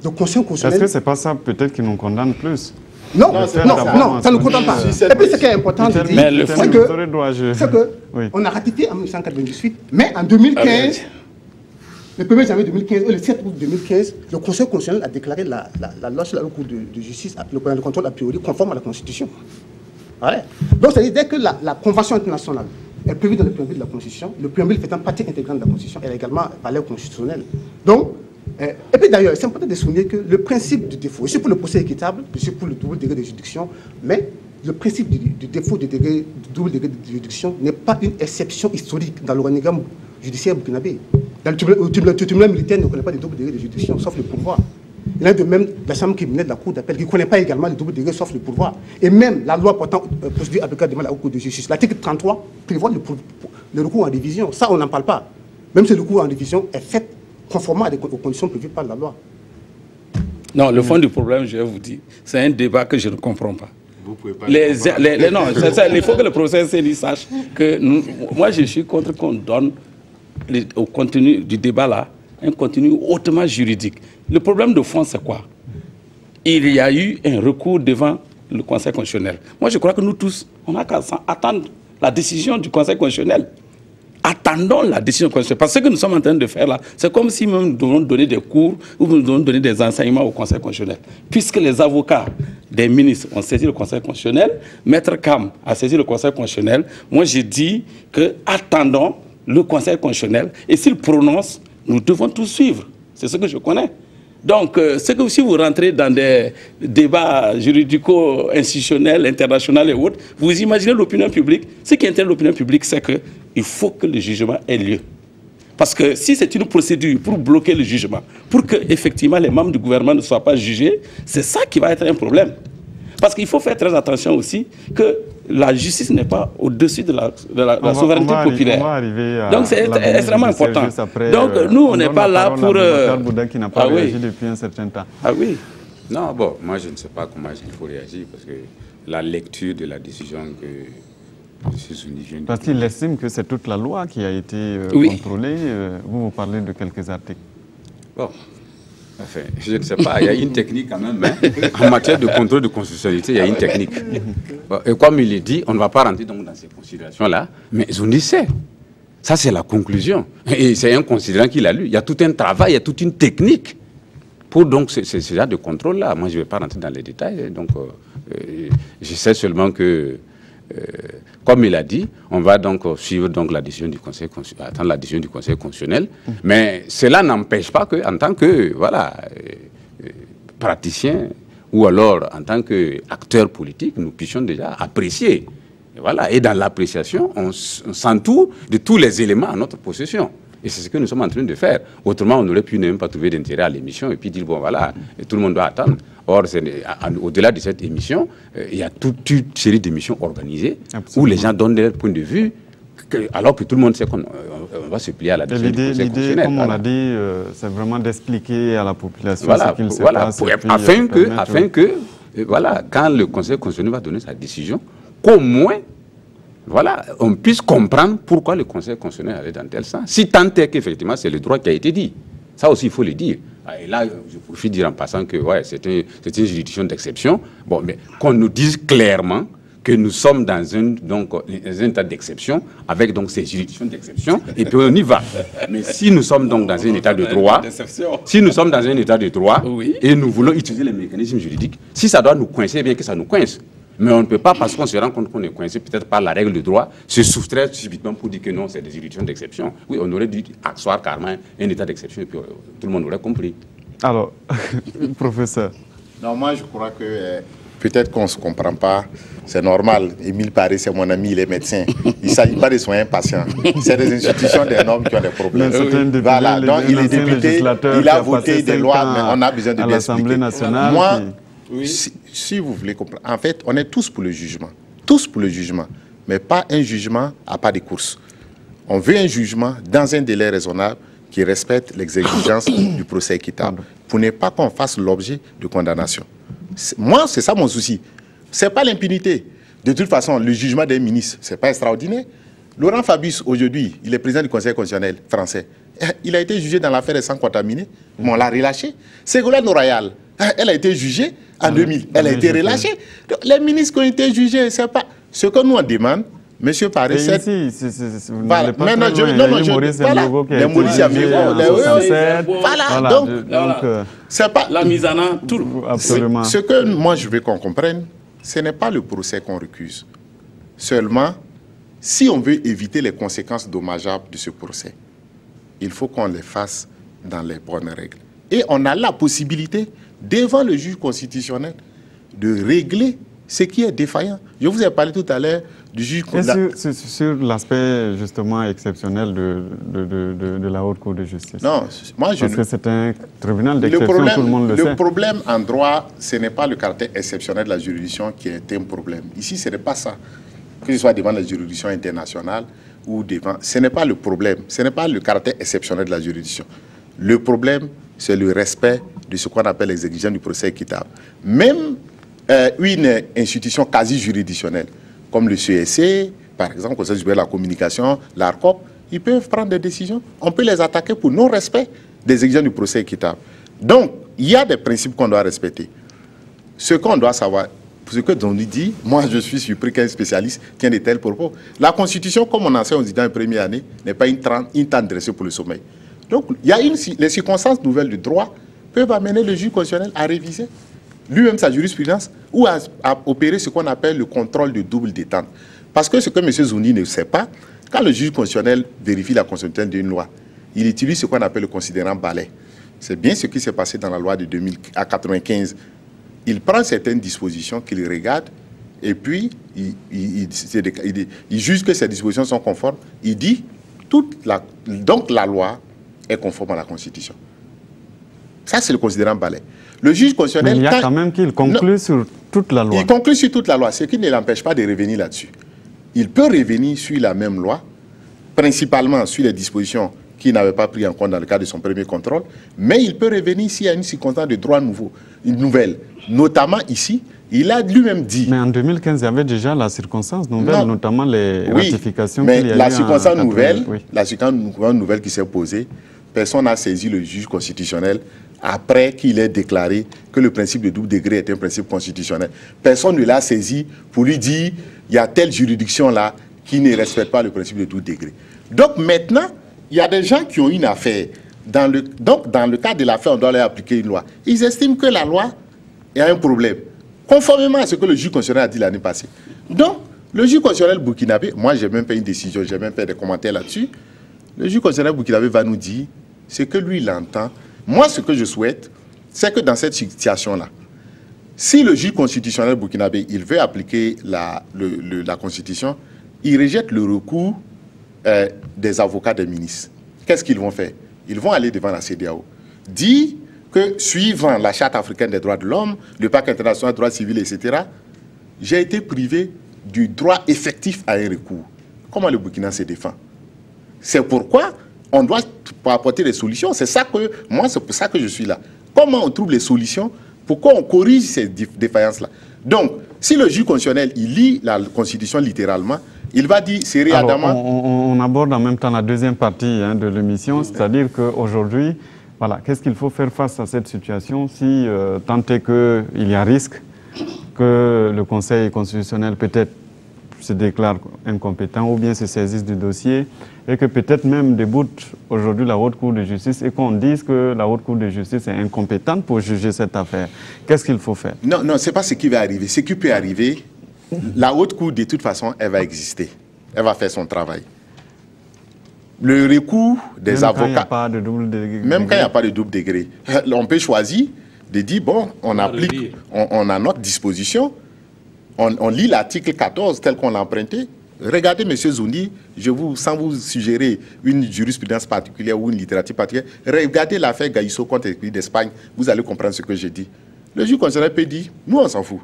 le Conseil constitutionnel... Est-ce que ce n'est pas ça peut-être qui nous condamne plus? Non, ça ne nous condamne pas. Et puis ce qui est important de dire, c'est qu'on a ratifié en 1998, mais en 2015, le 1er janvier 2015 et le 7 août 2015, le Conseil constitutionnel a déclaré la loi sur la Cour de justice, le contrôle a priori conforme à la Constitution. Ouais. Donc, ça veut dire que la Convention internationale est prévue dans le préambule de la Constitution. Le préambule faisant partie intégrante de la Constitution, elle est également valeur constitutionnelle. Donc, et puis d'ailleurs, c'est important de souligner que le principe du défaut, je suis pour le procès équitable, je suis pour le double degré de juridiction, mais le principe du défaut du double degré de juridiction n'est pas une exception historique dans l'organigramme judiciaire burkinabé. le tribunal militaire ne connaît pas les doubles degrés de juridiction, sauf le pouvoir. Il y en a de même la chambre criminelle de la Cour d'appel qui ne connaît pas également les doubles degrés, sauf le pouvoir. Et même la loi portant procédure applicable devant la Cour de justice, l'article 33 prévoit le recours en révision. Ça, on n'en parle pas. Même si le recours en révision est fait conformément aux conditions prévues par la loi. Non, le fond du problème, je vais vous dire, c'est un débat que je ne comprends pas. Vous pouvez pas non, il faut que le professeur Seni sache que moi, je suis contre qu'on donne au contenu du débat là un contenu hautement juridique. Le problème de fond, c'est quoi? Il y a eu un recours devant le Conseil constitutionnel. Moi, je crois que nous tous, on n'a qu'à attendre la décision du Conseil constitutionnel. Attendons la décision constitutionnelle. Parce que ce que nous sommes en train de faire là, c'est comme si nous devons donner des cours ou nous devons donner des enseignements au Conseil constitutionnel. Puisque les avocats des ministres ont saisi le Conseil constitutionnel, Maître Kam a saisi le Conseil constitutionnel, moi j'ai dit que attendons le Conseil constitutionnel et s'il prononce, nous devons tout suivre. C'est ce que je connais. Donc, c'est que si vous rentrez dans des débats juridico-institutionnels, internationaux et autres, vous imaginez l'opinion publique. Ce qui intéresse l'opinion publique, c'est qu'il faut que le jugement ait lieu. Parce que si c'est une procédure pour bloquer le jugement, pour que effectivement les membres du gouvernement ne soient pas jugés, c'est ça qui va être un problème. Parce qu'il faut faire très attention aussi que la justice n'est pas au-dessus de la souveraineté populaire. Donc c'est extrêmement important. Donc nous, on n'est pas là pour... qui n'a pas réagi depuis un certain temps. Ah oui. Non, bon, moi je ne sais pas comment il faut réagir parce que la lecture de la décision que M. Zouni vient de... Parce qu'il estime que c'est toute la loi qui a été contrôlée. Vous parlez de quelques articles. Bon. Enfin, je ne sais pas, il y a une technique quand même. Hein. En matière de contrôle de constitutionnalité, il y a une technique. Et comme il est dit, on ne va pas rentrer donc dans ces considérations-là, mais Zouni sait. Ça, c'est la conclusion. Et c'est un considérant qu'il a lu. Il y a tout un travail, il y a toute une technique pour donc ce genre de contrôle-là. Moi, je ne vais pas rentrer dans les détails. Donc, je sais seulement que, comme il a dit, on va donc suivre donc la décision du Conseil constitutionnel, attendre la décision du Conseil constitutionnel. Mais cela n'empêche pas qu'en tant que praticien ou alors en tant qu'acteur politique, nous puissions déjà apprécier. Et voilà. Et dans l'appréciation, on s'entoure de tous les éléments à notre possession. Et c'est ce que nous sommes en train de faire. Autrement, on n'aurait pu ne même pas trouver d'intérêt à l'émission et puis dire, bon voilà, tout le monde doit attendre. Or, au-delà de cette émission, il y a toute une série d'émissions organisées où les gens donnent leur point de vue, alors que tout le monde sait qu'on va se plier à la décision du Conseil constitutionnel. L'idée, comme on l'a dit, c'est vraiment d'expliquer à la population ce qu'il se passe. Afin que, quand le Conseil constitutionnel va donner sa décision, qu'au moins, on puisse comprendre pourquoi le Conseil constitutionnel allait dans tel sens. Si tant est qu'effectivement, c'est le droit qui a été dit. Ça aussi, il faut le dire. Et là, je profite de dire en passant que c'est une juridiction d'exception. Bon, mais qu'on nous dise clairement que nous sommes dans un état d'exception, avec donc ces juridictions d'exception, et puis on y va. Mais si nous sommes donc dans un état de droit, et nous voulons utiliser les mécanismes juridiques, si ça doit nous coincer, bien que ça nous coince. Mais on ne peut pas, parce qu'on se rend compte qu'on est coincé peut-être par la règle de droit, se soustraire subitement pour dire que non, c'est des juridictions d'exception. Oui, on aurait dû asseoir carrément un état d'exception et puis tout le monde aurait compris. Alors, professeur. Non, moi je crois que peut-être qu'on ne se comprend pas. C'est normal. Émile Paré, c'est mon ami, il est médecin. Il ne s'agit pas de soigner un patient. C'est des institutions, des normes qui ont des problèmes. Voilà, donc il est député, il a voté des lois, mais on a besoin de bien expliquer. Moi, si vous voulez comprendre, en fait, on est tous pour le jugement. Tous pour le jugement. Mais pas un jugement à pas de course. On veut un jugement dans un délai raisonnable qui respecte les exigences du procès équitable. Pour ne pas qu'on fasse l'objet de condamnation. Moi, c'est ça mon souci. Ce n'est pas l'impunité. De toute façon, le jugement des ministres, ce n'est pas extraordinaire. Laurent Fabius, aujourd'hui, il est président du Conseil constitutionnel français. Il a été jugé dans l'affaire des sangs contaminés, mais on l'a relâché. Ségolène Royal, elle a été jugée en 2000, elle a été relâchée. Donc, les ministres qui ont été jugés, c'est pas ce que nous on demande. Monsieur Paré, c'est... Voilà, maintenant, les Maurice Amigo, voilà, donc, c'est pas... La mise en œuvre, tout. Absolument. Ce que moi, je veux qu'on comprenne, ce n'est pas le procès qu'on recuse. Seulement, si on veut éviter les conséquences dommageables de ce procès, il faut qu'on les fasse dans les bonnes règles. Et on a la possibilité, devant le juge constitutionnel, de régler ce qui est défaillant. Je vous ai parlé tout à l'heure du juge... Sur l'aspect justement exceptionnel de la Haute Cour de justice. Non, moi je... Parce que c'est un tribunal d'exception, tout le monde le sait. Le problème en droit, ce n'est pas le caractère exceptionnel de la juridiction qui est un problème. Ici, ce n'est pas ça. Que ce soit devant la juridiction internationale ou devant... Ce n'est pas le problème. Ce n'est pas le caractère exceptionnel de la juridiction. Le problème, c'est le respect de ce qu'on appelle les exigences du procès équitable. Même une institution quasi juridictionnelle, comme le CEC, par exemple, Conseil supérieur de la communication, l'ARCOP, ils peuvent prendre des décisions. On peut les attaquer pour non-respect des exigences du procès équitable. Donc, il y a des principes qu'on doit respecter. Ce qu'on doit savoir, ce que Dondi dit, moi je suis surpris qu'un spécialiste tienne de tels propos. La Constitution, comme on enseigne aux étudiants en première année, n'est pas une tente dressée pour le sommeil. Donc, il y a les circonstances nouvelles du droit peuvent amener le juge constitutionnel à réviser lui-même sa jurisprudence ou à opérer ce qu'on appelle le contrôle de double détente. Parce que ce que M. Zoundi ne sait pas, quand le juge constitutionnel vérifie la constitutionnalité d'une loi, il utilise ce qu'on appelle le considérant Balai. C'est bien ce qui s'est passé dans la loi de 1995. Il prend certaines dispositions qu'il regarde et puis il juge que ces dispositions sont conformes. Il dit donc la loi est conforme à la Constitution. Ça, c'est le considérant Balai. Le juge constitutionnel... Mais il y a quand même qu'il conclut sur toute la loi. Il conclut sur toute la loi, ce qui ne l'empêche pas de revenir là-dessus. Il peut revenir sur la même loi, principalement sur les dispositions qu'il n'avait pas pris en compte dans le cadre de son premier contrôle, mais il peut revenir s'il y a une circonstance de droit nouveau, une nouvelle. Notamment ici, il a lui-même dit... Mais en 2015, il y avait déjà la circonstance nouvelle, notamment les ratifications qu'il y a eu. Mais la circonstance nouvelle qui s'est posée, personne n'a saisi le juge constitutionnel après qu'il ait déclaré que le principe de double degré est un principe constitutionnel. Personne ne l'a saisi pour lui dire il y a telle juridiction là qui ne respecte pas le principe de double degré. Donc maintenant, il y a des gens qui ont une affaire. Donc dans le cadre de l'affaire, on doit leur appliquer une loi. Ils estiment que la loi a un problème, conformément à ce que le juge constitutionnel a dit l'année passée. Donc, le juge constitutionnel burkinabé, moi j'ai même fait une décision, j'ai même fait des commentaires là-dessus, le juge constitutionnel burkinabé va nous dire ce que lui il entend. Moi, ce que je souhaite, c'est que dans cette situation-là, si le juge constitutionnel burkinabé, il veut appliquer la Constitution, il rejette le recours des avocats des ministres. Qu'est-ce qu'ils vont faire? Ils vont aller devant la CEDEAO, dire que suivant la Charte africaine des droits de l'homme, le Pacte international des droits civils, etc., j'ai été privé du droit effectif à un recours. Comment le Burkina se défend? C'est pourquoi on doit apporter des solutions. C'est ça que, moi, c'est pour ça que je suis là. Comment on trouve les solutions? Pourquoi on corrige ces défaillances-là? Donc, si le juge constitutionnel, il lit la Constitution littéralement, il va dire, c'est réadamment... On aborde en même temps la deuxième partie de l'émission, c'est-à-dire qu'aujourd'hui, voilà, qu'est-ce qu'il faut faire face à cette situation si tant est qu'il y a risque que le Conseil constitutionnel peut-être se déclare incompétent ou bien se saisisse du dossier et que peut-être même déboute aujourd'hui la Haute Cour de justice et qu'on dise que la Haute Cour de justice est incompétente pour juger cette affaire. Qu'est-ce qu'il faut faire? Non, ce n'est pas ce qui va arriver. Ce qui peut arriver, la Haute Cour, de toute façon, elle va exister. Elle va faire son travail. Le recours des avocats... Même quand il n'y a pas de double degré. Même quand il n'y a pas de double degré. On peut choisir de dire, bon, on applique, on a notre disposition, on lit l'article 14 tel qu'on l'a emprunté. Regardez, M. Zoundi, sans vous suggérer une jurisprudence particulière ou une littérature particulière, regardez l'affaire Gaïsso contre l'État d'Espagne, vous allez comprendre ce que je dis. Le juge constitutionnel peut dire, nous on s'en fout.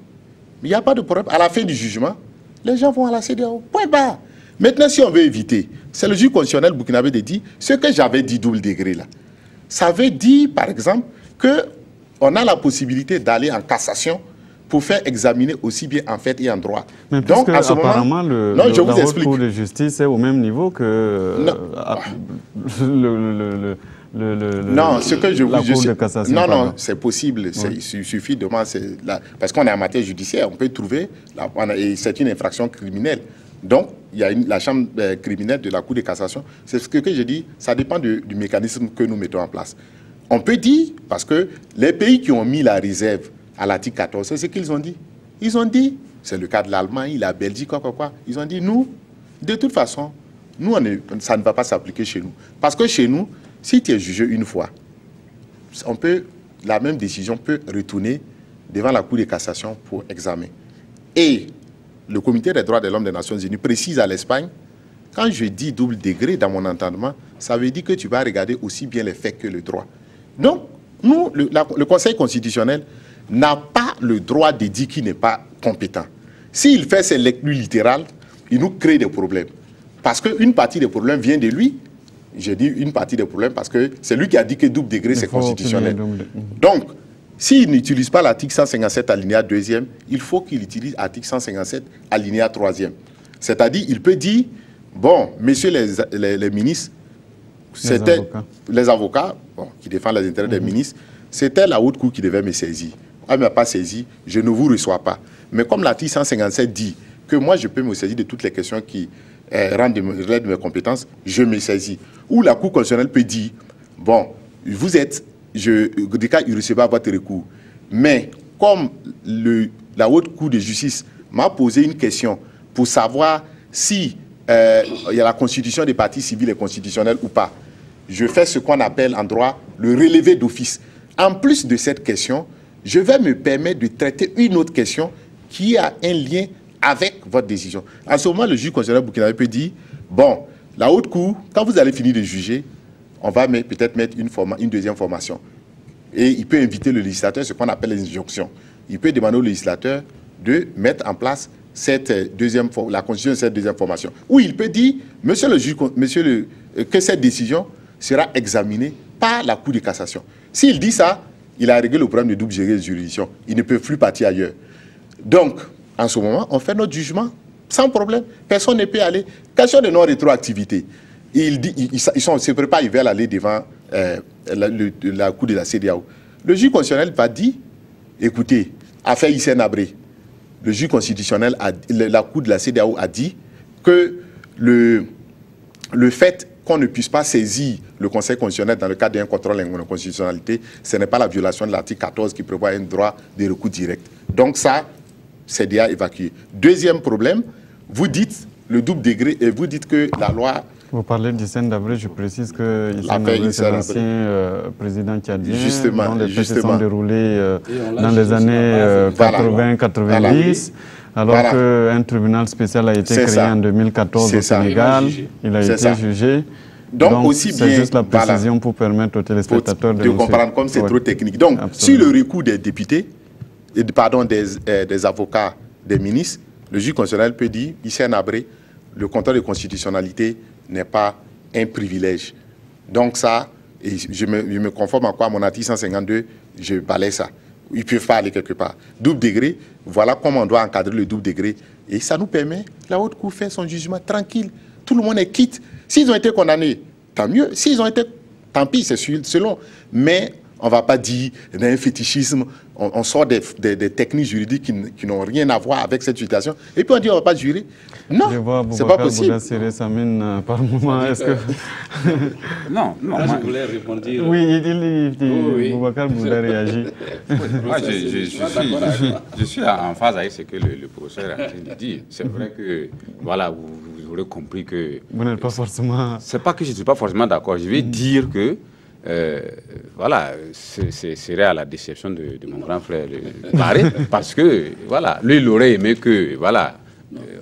Mais il n'y a pas de problème. À la fin du jugement, les gens vont à la CEDEAO. Point barre. Maintenant, si on veut éviter, c'est le juge constitutionnel burkinabé de dire ce que j'avais dit double degré là. Ça veut dire, par exemple, qu'on a la possibilité d'aller en cassation pour faire examiner aussi bien en fait et en droit. Mais donc, à ce apparemment, la Haute Cour de justice est au même niveau que non, ce que je vous dis, de cassation. Non, c'est possible. Il suffit de parce qu'on est en matière judiciaire, on peut trouver, et c'est une infraction criminelle. Donc, il y a la chambre criminelle de la Cour de cassation. C'est ce que je dis, ça dépend du mécanisme que nous mettons en place. On peut dire, parce que les pays qui ont mis la réserve à l'article 14, c'est ce qu'ils ont dit. Ils ont dit, c'est le cas de l'Allemagne, la Belgique, quoi. Ils ont dit, nous, de toute façon, ça ne va pas s'appliquer chez nous. Parce que chez nous, si tu es jugé une fois, la même décision peut retourner devant la Cour de cassation pour examen. Et le Comité des droits de l'homme des Nations Unies précise à l'Espagne, quand je dis double degré dans mon entendement, ça veut dire que tu vas regarder aussi bien les faits que le droit. Donc, nous, le Conseil constitutionnel n'a pas le droit de dire qu'il n'est pas compétent. S'il fait ses lectures littérales, il nous crée des problèmes. Parce qu'une partie des problèmes vient de lui. J'ai dit une partie des problèmes parce que c'est lui qui a dit que double degré, c'est constitutionnel. Donc, s'il n'utilise pas l'article 157 alinéa 2e, il faut qu'il utilise l'article 157 alinéa 3e. C'est-à-dire, il peut dire, bon, messieurs les ministres, c'était les avocats bon, qui défendent les intérêts des ministres, c'était la haute cour qui devait me saisir. Elle ne m'a pas saisi, je ne vous reçois pas. Mais comme l'article 157 dit que moi, je peux me saisir de toutes les questions qui relèvent de mes compétences, je me saisis. Ou la Cour constitutionnelle peut dire, bon, vous êtes, du cas, il recevra votre recours. Mais comme la haute cour de justice m'a posé une question pour savoir si il y a la constitution des partis civils et constitutionnels ou pas, je fais ce qu'on appelle en droit le relevé d'office. En plus de cette question, je vais me permettre de traiter une autre question qui a un lien avec votre décision. En ce moment, le juge constitutionnel burkinabé peut dire, bon, la haute cour, quand vous allez finir de juger, on va peut-être mettre une deuxième formation. Et il peut inviter le législateur, ce qu'on appelle les injonctions. Il peut demander au législateur de mettre en place la constitution de cette deuxième formation. Ou il peut dire, monsieur le juge, que cette décision sera examinée par la Cour de cassation. S'il dit ça, il a réglé le problème de double degré de juridiction. Il ne peut plus partir ailleurs. Donc, en ce moment, on fait notre jugement sans problème. Personne ne peut aller. Question de non-rétroactivité. Ils se préparent, ils veulent aller devant la Cour de la CEDEAO. Le juge constitutionnel va dire, écoutez, affaire Hissène Habré, le juge constitutionnel, la Cour de la CEDEAO a dit que le fait qu'on ne puisse pas saisir le Conseil constitutionnel dans le cadre d'un contrôle d'inconstitutionnalité, ce n'est pas la violation de l'article 14 qui prévoit un droit de recours direct. Donc ça, c'est déjà évacué. Deuxième problème, vous dites le double degré et vous dites que la loi... Vous parlez d'Hissène Habré, je précise que Hissène Habré, c'est l'ancien président tchadien, dont les faits se sont déroulés dans les années 80-90, alors qu'un tribunal spécial a été créé en 2014 au Sénégal, il a été jugé. Donc aussi bien, c'est juste la précision pour permettre aux téléspectateurs de comprendre, comme c'est trop technique. Donc, sur le recours des députés, des avocats, des ministres, le juge constitutionnel peut dire, Hissène Habré, le contrôle de constitutionnalité n'est pas un privilège. Donc ça, et je me conforme à quoi, à mon article 152, je balaye ça. Ils ne peuvent pas aller quelque part. Double degré, voilà comment on doit encadrer le double degré. Et ça nous permet, la haute cour fait son jugement tranquille. Tout le monde est quitte. S'ils ont été condamnés, tant mieux. S'ils ont été, tant pis, c'est selon. Mais on ne va pas dire d'un fétichisme, on sort des techniques juridiques qui n'ont rien à voir avec cette situation. Et puis on dit on ne va pas jurer. Non, c'est pas possible. Par moment, est-ce que... non, je voulais répondre. Oui, Boubacar Bouda réagit. Moi, je suis en phase avec ce que le professeur est en train de dire. C'est vrai que, voilà, vous aurez compris que... Vous n'êtes pas forcément... C'est pas que je ne suis pas forcément d'accord. Je vais dire que voilà, ce serait à la déception de mon grand frère Barré, parce que, voilà, lui, il aurait aimé que, voilà,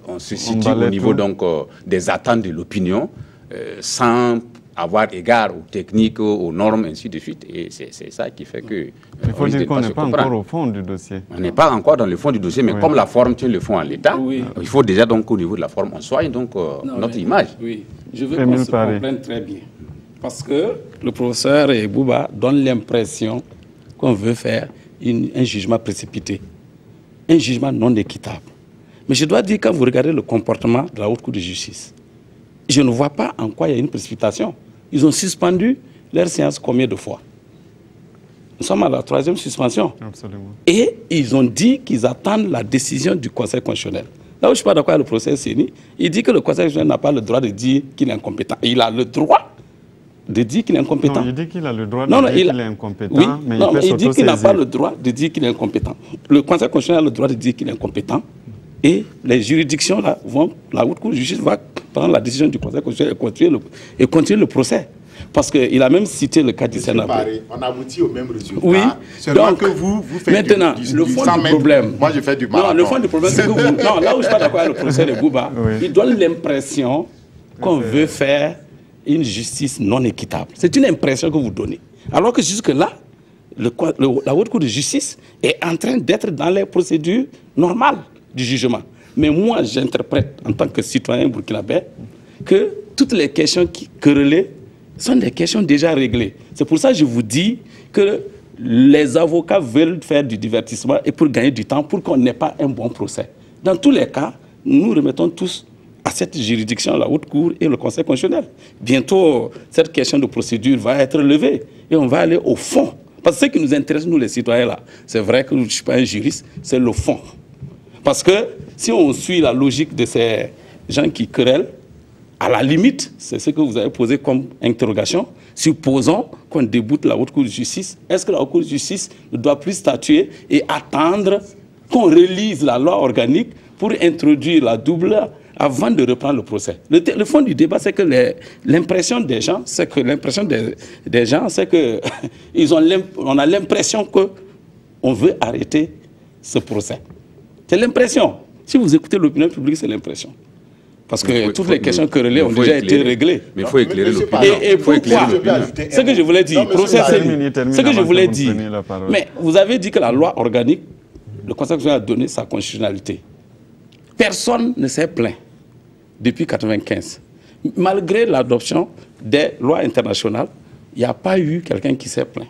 on se situe au niveau donc, des attentes de l'opinion, sans avoir égard aux techniques, aux normes, ainsi de suite. Et c'est ça qui fait que... Il faut dire qu'on n'est pas encore au fond du dossier. On n'est pas encore dans le fond du dossier, mais comme la forme tient le fond en l'état, il faut déjà donc au niveau de la forme, on soigne donc notre image. Oui, je veux qu'on se comprenne très bien. Parce que le professeur et Bouba donnent l'impression qu'on veut faire un jugement précipité, un jugement non équitable. Mais je dois dire, quand vous regardez le comportement de la Haute Cour de justice, je ne vois pas en quoi il y a une précipitation. Ils ont suspendu leur séance combien de fois? Nous sommes à la 3e suspension. Absolument. Et ils ont dit qu'ils attendent la décision du Conseil constitutionnel. Là où je ne suis pas d'accord avec le professeur Séni, il dit que le Conseil constitutionnel n'a pas le droit de dire qu'il est incompétent. Il a le droit de dire qu'il est incompétent. Non, il dit qu'il a le droit de dire qu'il est incompétent, oui, mais il dit qu'il n'a pas le droit de dire qu'il est incompétent. Le Conseil constitutionnel a le droit de dire qu'il est incompétent et les juridictions, là, la Haute Cour de justice va prendre la décision du Conseil constitutionnel et continuer le procès. Parce qu'il a même cité le cas du Sénat. On aboutit au même résultat. Oui. Donc, que vous faites maintenant, le fond du problème... Moi, je fais du marathon. Non, le fond du problème, c'est que vous... Non, là où je ne suis pas d'accord avec le professeur de Bouba, il donne l'impression qu'on veut faire une justice non équitable. C'est une impression que vous donnez. Alors que jusque-là, la Haute Cour de justice est en train d'être dans les procédures normales du jugement. Mais moi, j'interprète en tant que citoyen burkinabé que toutes les questions qui querellent sont des questions déjà réglées. C'est pour ça que je vous dis que les avocats veulent faire du divertissement et pour gagner du temps, pour qu'on n'ait pas un bon procès. Dans tous les cas, nous remettons tous à cette juridiction, la Haute Cour et le Conseil constitutionnel. Bientôt, cette question de procédure va être levée et on va aller au fond. Parce que ce qui nous intéresse, nous les citoyens, là, c'est vrai que je ne suis pas un juriste, c'est le fond. Parce que si on suit la logique de ces gens qui querellent, à la limite, c'est ce que vous avez posé comme interrogation, supposons qu'on déboute la Haute Cour de justice, est-ce que la Haute Cour de justice ne doit plus statuer et attendre qu'on relise la loi organique pour introduire la double avant de reprendre le procès? Le fond du débat, c'est que l'impression des gens, c'est que on a l'impression qu'on veut arrêter ce procès. C'est l'impression. Si vous écoutez l'opinion publique, c'est l'impression. Parce que toutes les questions querellées ont déjà été réglées. Mais il faut éclairer l'opinion. Et pourquoi? Ce que je voulais dire, ce que je voulais dire. Mais vous avez dit que la loi organique, le Conseil constitutionnel a donné sa constitutionnalité. Personne ne s'est plaint depuis 1995. Malgré l'adoption des lois internationales, il n'y a pas eu quelqu'un qui s'est plaint.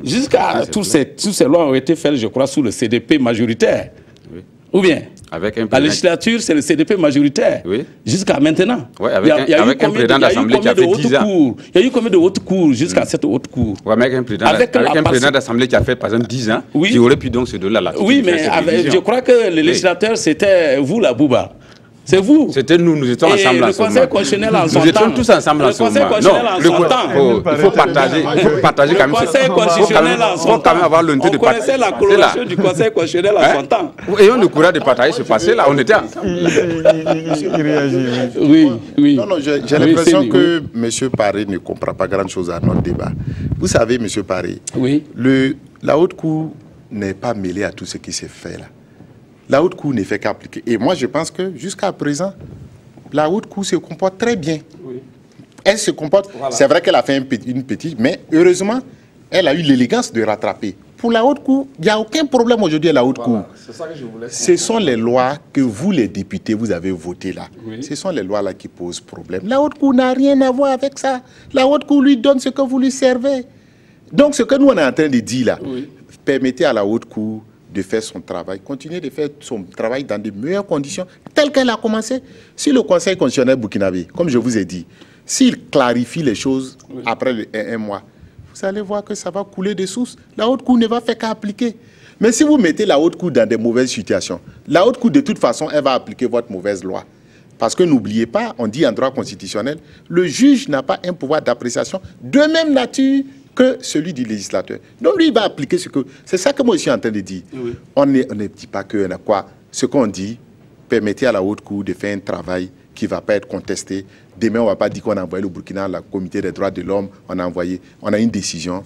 Jusqu'à toutes ces lois ont été faites, je crois, sous le CDP majoritaire. Oui. Ou bien avec un la législature, c'est le CDP majoritaire. Oui. Jusqu'à maintenant. Oui, avec un président d'Assemblée qui a fait 10 ans. Il y a eu combien de hautes cours jusqu'à cette haute cour? Oui, avec un président d'Assemblée qui a fait, par exemple, 10 ans, qui aurait pu donc se donner la latitude. Oui, mais je crois que le législateur, c'était vous, la Bouba. C'est vous. C'était nous, nous étions ensemble en ce moment. Le Conseil constitutionnel en son temps. Nous étions tous ensemble en ce moment. Non, il faut partager quand même. Le Conseil constitutionnel en son temps. Il faut quand même avoir l'honnêteté de partager. On connaissait la coloration du Conseil constitutionnel en son temps. Ayons le courage de partager ce passé-là, on était ensemble. Oui, oui. Non, j'ai l'impression que M. Paré ne comprend pas grand-chose à notre débat. Vous savez, M. Paré, la Haute Cour n'est pas mêlée à tout ce qui s'est fait là. La Haute Cour ne fait qu'appliquer. Et moi, je pense que jusqu'à présent, la Haute Cour se comporte très bien. Oui. Elle se comporte... Voilà. C'est vrai qu'elle a fait une petite, mais heureusement, elle a eu l'élégance de rattraper. Pour la Haute Cour, il n'y a aucun problème aujourd'hui à la Haute Cour. C'est ça que je voulais Ce sont les lois que vous, les députés, vous avez votées là. Oui. Ce sont les lois-là qui posent problème. La Haute Cour n'a rien à voir avec ça. La Haute Cour lui donne ce que vous lui servez. Donc, ce que nous, on est en train de dire là, permettez à la Haute Cour de faire son travail, continuer de faire son travail dans de meilleures conditions, telles qu'elle a commencé. Si le Conseil constitutionnel burkinabé, comme je vous ai dit, s'il clarifie les choses après un mois, vous allez voir que ça va couler de sources. La Haute Cour ne va faire qu'appliquer. Mais si vous mettez la Haute Cour dans de mauvaises situations, la Haute Cour, de toute façon, elle va appliquer votre mauvaise loi. Parce que n'oubliez pas, on dit en droit constitutionnel, le juge n'a pas un pouvoir d'appréciation de même nature que celui du législateur. Donc lui, il va appliquer ce que... C'est ça que moi, je suis en train de dire. Oui. On ne dit pas que quoi. Ce qu'on dit, permettez à la Haute Cour de faire un travail qui ne va pas être contesté. Demain, on ne va pas dire qu'on a envoyé le Burkina, la Comité des droits de l'homme, on a une décision,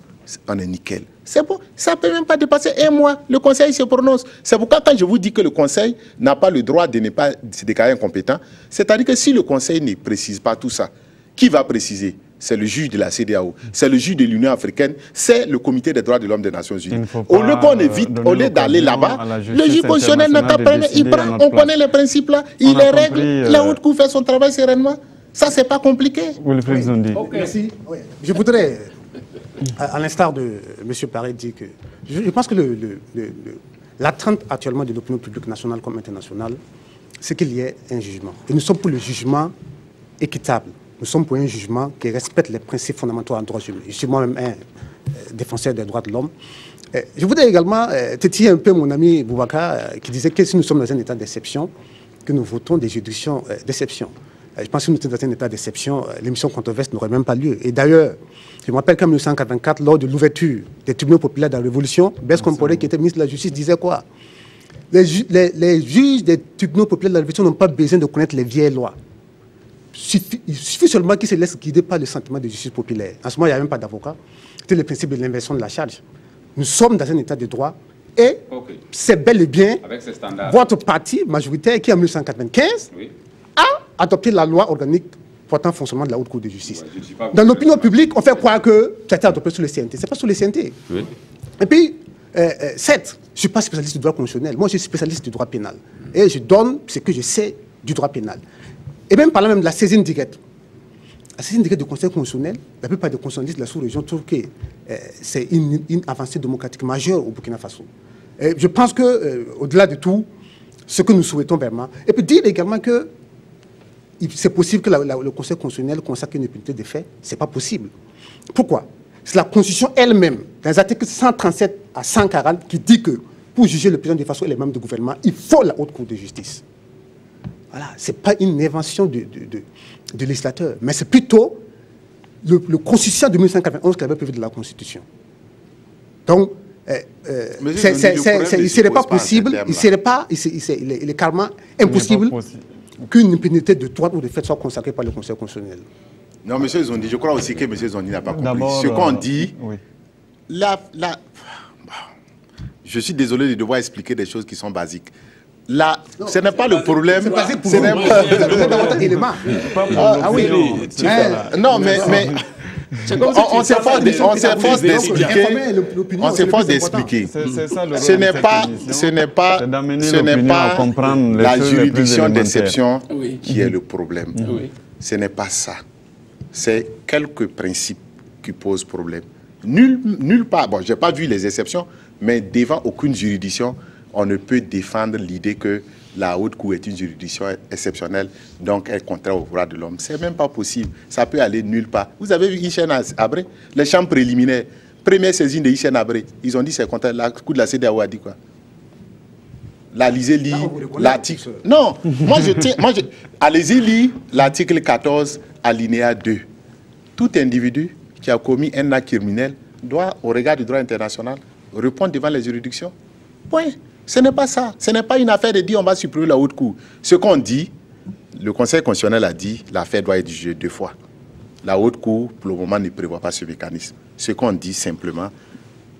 on est nickel. C'est bon, ça ne peut même pas dépasser un mois. Le Conseil se prononce. C'est pourquoi quand je vous dis que le Conseil n'a pas le droit de ne pas se déclarer incompétent, c'est-à-dire que si le Conseil ne précise pas tout ça, qui va préciser? C'est le juge de la CEDEAO, c'est le juge de l'Union africaine, c'est le Comité des droits de l'homme des Nations Unies. Au lieu qu'on évite, au lieu d'aller là-bas, le juge constitutionnel n'a qu'à prendre, il prend, on connaît les principes là, il les règle, la Haute Cour fait son travail sereinement. Ça, c'est pas compliqué. Merci. Oui. Je voudrais, à l'instar de M. Paré, dire que je pense que l'attente actuellement de l'opinion publique nationale comme internationale, c'est qu'il y ait un jugement. Et nous sommes pour le jugement équitable. Nous sommes pour un jugement qui respecte les principes fondamentaux en droit humain. Je suis moi-même un défenseur des droits de l'homme. Je voudrais également tétiller un peu mon ami Boubacar qui disait que si nous sommes dans un état d'exception, que nous votons des juridictions d'exception. Je pense que si nous étions dans un état d'exception, l'émission controverse n'aurait même pas lieu. Et d'ailleurs, je me rappelle qu'en 1984, lors de l'ouverture des tribunaux populaires de la Révolution, Blaise Compaoré, qui était ministre de la Justice, disait quoi? Les juges des tribunaux populaires de la Révolution n'ont pas besoin de connaître les vieilles lois. il suffit seulement qu'il se laisse guider par le sentiment de justice populaire. En ce moment, il n'y a même pas d'avocat. C'est le principe de l'inversion de la charge. Nous sommes dans un état de droit et c'est bel et bien votre parti majoritaire qui, en 1995, a adopté la loi organique portant fonctionnement de la Haute Cour de justice. Dans l'opinion publique, on fait croire que ça a été adopté sous le CNT. Ce n'est pas sous le CNT. Et puis, certes, je ne suis pas spécialiste du droit constitutionnel. Moi, je suis spécialiste du droit pénal. Et je donne ce que je sais du droit pénal. Et même parlant même de la saisine directe. La saisine directe du Conseil constitutionnel, la plupart des constitutionnalistes de la sous-région trouvent que c'est une avancée démocratique majeure au Burkina Faso. Et je pense qu'au-delà de tout, ce que nous souhaitons vraiment, et puis dire également que c'est possible que le Conseil constitutionnel consacre une impunité des faits, ce n'est pas possible. Pourquoi? C'est la Constitution elle-même, dans les articles 137 à 140, qui dit que pour juger le président de Faso et les membres du gouvernement, il faut la Haute Cour de justice. Voilà, ce n'est pas une invention de législateur, mais c'est plutôt le constitution de 1991 qui avait prévu de la Constitution. Donc, il ne serait pas possible, il est carrément impossible qu'une impunité de droit ou de fait soit consacrée par le Conseil constitutionnel. Non, monsieur Zondi, je crois aussi que monsieur Zondi n'a pas compris. Ce qu'on dit, je suis désolé de devoir expliquer des choses qui sont basiques. Là, ce n'est pas le problème. Ce n'est pas... Ah oui. Non, mais on s'efforce d'expliquer. Ce n'est pas la juridiction d'exception qui est le problème. Ce n'est pas ça. C'est quelques principes qui posent problème. Nulle part, bon, je n'ai pas vu les exceptions, mais devant aucune juridiction, on ne peut défendre l'idée que la Haute Cour est une juridiction exceptionnelle, donc elle est contraire aux droits de l'homme. Ce n'est même pas possible. Ça peut aller nulle part. Vous avez vu Hichem Habré, les chambres préliminaires, première saisine de Hichem Habré, ils ont dit c'est contraire. La Cour de la CEDEAO a dit quoi? Lisez l'article. Non, allez-y lire l'article 14, alinéa 2. Tout individu qui a commis un acte criminel doit, au regard du droit international, répondre devant les juridictions. Point. Ce n'est pas ça. Ce n'est pas une affaire de dire on va supprimer la Haute Cour. Ce qu'on dit, le Conseil constitutionnel a dit, l'affaire doit être jugée 2 fois. La Haute Cour, pour le moment, ne prévoit pas ce mécanisme. Ce qu'on dit simplement,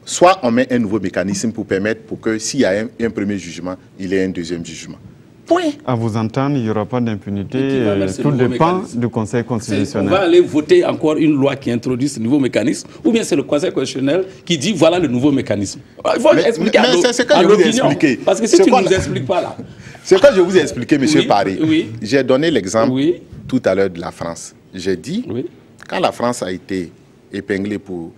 soit on met un nouveau mécanisme pour permettre que s'il y a un premier jugement, il y ait un deuxième jugement. Point. À vous entendre, il n'y aura pas d'impunité. Tout dépend du Conseil constitutionnel. On va aller voter encore une loi qui introduit ce nouveau mécanisme, ou bien c'est le Conseil constitutionnel qui dit voilà le nouveau mécanisme. Il faut expliquer c'est ce que je vous ai expliqué. Parce que si tu ne nous expliques pas là. C'est ce que je vous ai expliqué, M. Paré. J'ai donné l'exemple tout à l'heure de la France. J'ai dit, quand la France a été épinglée pour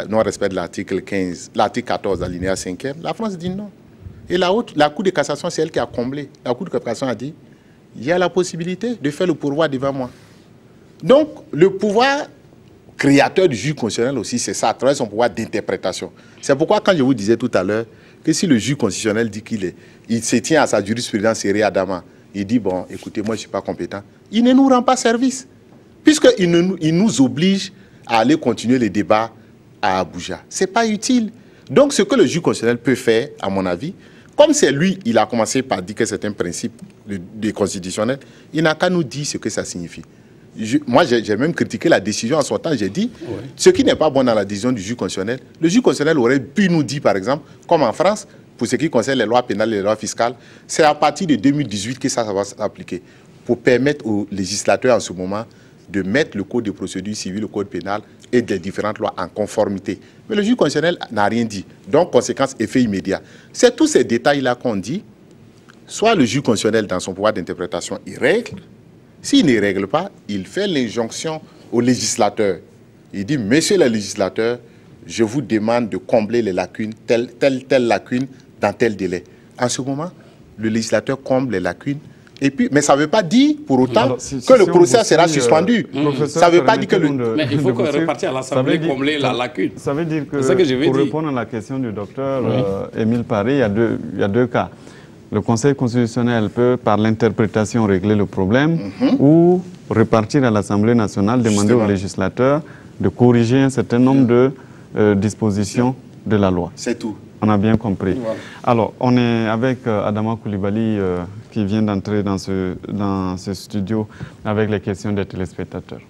non-respect de l'article 14, alinéa 5e, la France dit non. Et la Cour de cassation, c'est elle qui a comblé. La Cour de cassation a dit, il y a la possibilité de faire le pourvoi devant moi. Donc, le pouvoir créateur du juge constitutionnel aussi, c'est ça, à travers son pouvoir d'interprétation. C'est pourquoi, quand je vous disais tout à l'heure, que si le juge constitutionnel dit il se tient à sa jurisprudence Séré Adama, il dit, bon, écoutez, moi, je ne suis pas compétent, il ne nous rend pas service. Puisqu'il nous oblige à aller continuer les débats à Abuja. Ce n'est pas utile. Donc, ce que le juge constitutionnel peut faire, à mon avis, comme c'est lui, il a commencé par dire que c'est un principe constitutionnel, il n'a qu'à nous dire ce que ça signifie. Moi, j'ai même critiqué la décision en son temps. J'ai dit, ce qui n'est pas bon dans la décision du juge constitutionnel, le juge constitutionnel aurait pu nous dire, par exemple, comme en France, pour ce qui concerne les lois pénales et les lois fiscales, c'est à partir de 2018 que ça va s'appliquer, pour permettre aux législateurs en ce moment de mettre le code de procédure civile, le code pénal et les différentes lois en conformité. Mais le juge constitutionnel n'a rien dit. Donc, conséquence, effet immédiat. C'est tous ces détails-là qu'on dit. Soit le juge constitutionnel, dans son pouvoir d'interprétation, il règle. S'il ne règle pas, il fait l'injonction aux législateurs. Il dit, messieurs les législateurs, je vous demande de combler les lacunes, telle lacune, dans tel délai. En ce moment, le législateur comble les lacunes. Et puis, mais ça ne veut pas dire pour autant que le procès sera suspendu. Ça ne veut pas dire que le... Mais il faut qu'on repartit à l'Assemblée combler la lacune. Ça veut dire que, pour répondre à la question du docteur Émile Paré, il y a deux cas. Le Conseil constitutionnel peut, par l'interprétation, régler le problème ou repartir à l'Assemblée nationale, demander aux législateurs de corriger un certain nombre de dispositions de la loi. C'est tout. On a bien compris. Voilà. Alors, on est avec Adama Coulibaly, qui vient d'entrer dans ce studio avec les questions des téléspectateurs.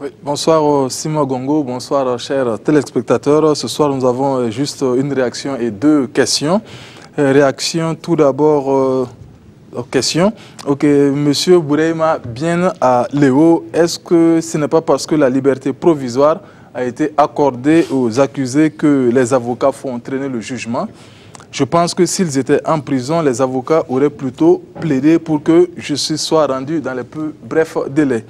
Oui, bonsoir Simon Gongo, bonsoir chers téléspectateurs. Ce soir, nous avons juste une réaction et 2 questions. Réaction tout d'abord aux questions. Ok, Monsieur Boureima, bien à Léo, est-ce que ce n'est pas parce que la liberté provisoire a été accordée aux accusés que les avocats font traîner le jugement? Je pense que s'ils étaient en prison, les avocats auraient plutôt plaidé pour que justice soit rendue dans les plus brefs délais.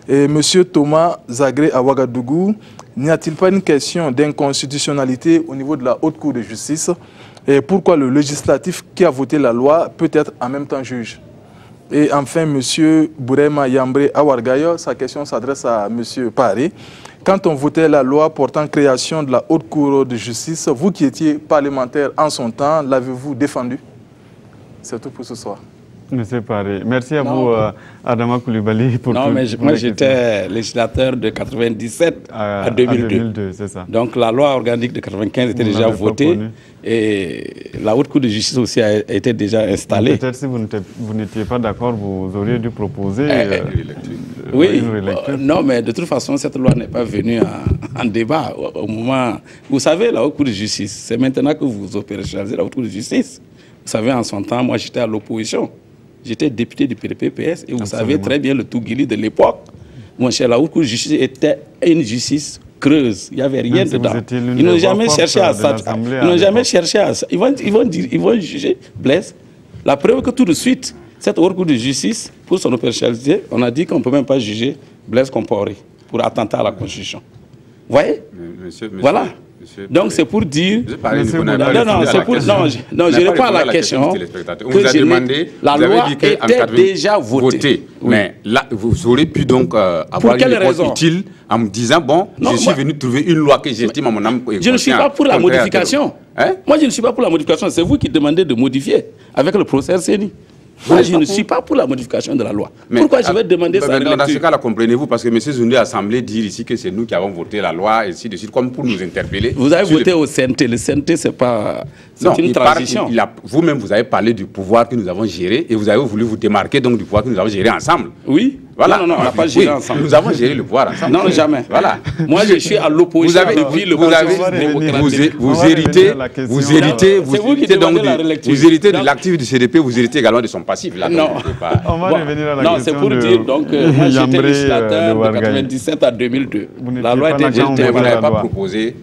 Et M. Thomas Zagré à Ouagadougou, n'y a-t-il pas une question d'inconstitutionnalité au niveau de la Haute Cour de justice? Et pourquoi le législatif qui a voté la loi peut être en même temps juge? Et enfin, M. Bourema Yambré à Ouargayo, sa question s'adresse à M. Paré. Quand on votait la loi portant création de la Haute Cour de justice, vous qui étiez parlementaire en son temps, l'avez-vous défendu? C'est tout pour ce soir. Monsieur Paré, merci à vous, Adama Koulibaly. Non, mais moi j'étais législateur de 97 à 2002. C'est ça. Donc la loi organique de 95 était déjà votée et la Haute Cour de justice aussi a été déjà installée. Peut-être si vous n'étiez pas d'accord, vous auriez dû proposer oui, une relecture. Non, mais de toute façon, cette loi n'est pas venue en débat au moment... Vous savez, la Haute Cour de justice, c'est maintenant que vous opérationnalisez la Haute Cour de justice. Vous savez, en son temps, moi j'étais à l'opposition. J'étais député du PDP-PS et vous savez très bien le Touguili de l'époque. Mon cher, la Haute Cour de justice était une justice creuse. Il n'y avait rien dedans. Ils n'ont jamais cherché à ça. Ils n'ont jamais cherché à ça. Ils vont juger Blaise. La preuve que tout de suite, cette Haute Cour de justice, pour son opérationnalité, on a dit qu'on ne peut même pas juger Blaise Compaoré pour attentat à la Constitution. Vous voyez? Voilà. Donc c'est pour dire... Non, je réponds à la question. Vous avez demandé, la loi était déjà votée. Mais là, vous aurez pu donc avoir une réponse utile en me disant, bon, je suis venu trouver une loi que j'estime à mon âme. Je ne suis pas pour la modification. Moi, je ne suis pas pour la modification. C'est vous qui demandez de modifier avec le procès CENI. Moi, je ne suis pas pour la modification de la loi. Mais pourquoi je vais demander ça? Dans ce cas-là, comprenez-vous, parce que M. Zoundi a semblé dire ici que c'est nous qui avons voté la loi, et ainsi de suite, comme pour nous interpeller. Vous avez voté au CNT. Le CNT, c'est pas... C'est une transition. Vous-même, vous avez parlé du pouvoir que nous avons géré, et vous avez voulu vous démarquer donc du pouvoir que nous avons géré ensemble. Oui. Voilà. Non, on n'a pas géré ensemble. Nous avons géré le pouvoir ensemble. Non, jamais. Voilà. Moi, je suis à l'opposition depuis le vous héritez de l'actif du CDP, vous héritez également de son passif. Là, non. On va revenir à la question. Non, c'est pour dire, donc, moi, j'étais législateur de 97 à 2002. La loi était déjà... Vous n'avez pas proposé...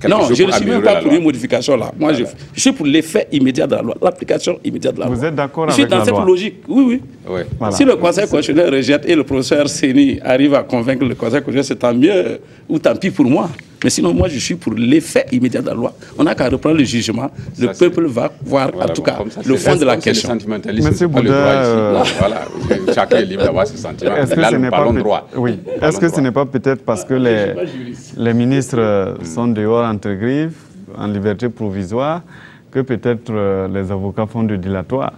Non, je ne suis même pas pour une modification là. Moi, je suis pour l'effet immédiat de la loi, l'application immédiate de la loi. Vous êtes d'accord avec la loi? Je suis dans cette logique, oui. Voilà. Si le Conseil constitutionnel rejette et le professeur Séni arrive à convaincre le Conseil constitutionnel, c'est tant mieux ou tant pis pour moi. Mais sinon, moi, je suis pour l'effet immédiat de la loi. On n'a qu'à reprendre le jugement. Le peuple va voir, en tout cas, le fond de la question. Monsieur Bouddha, voilà, chacun est libre d'avoir ses sentiments. Là, nous parlons droit. Oui. Est-ce que ce n'est pas peut-être parce que les ministres sont dehors entre griffes, en liberté provisoire, que peut-être les avocats font du dilatoire?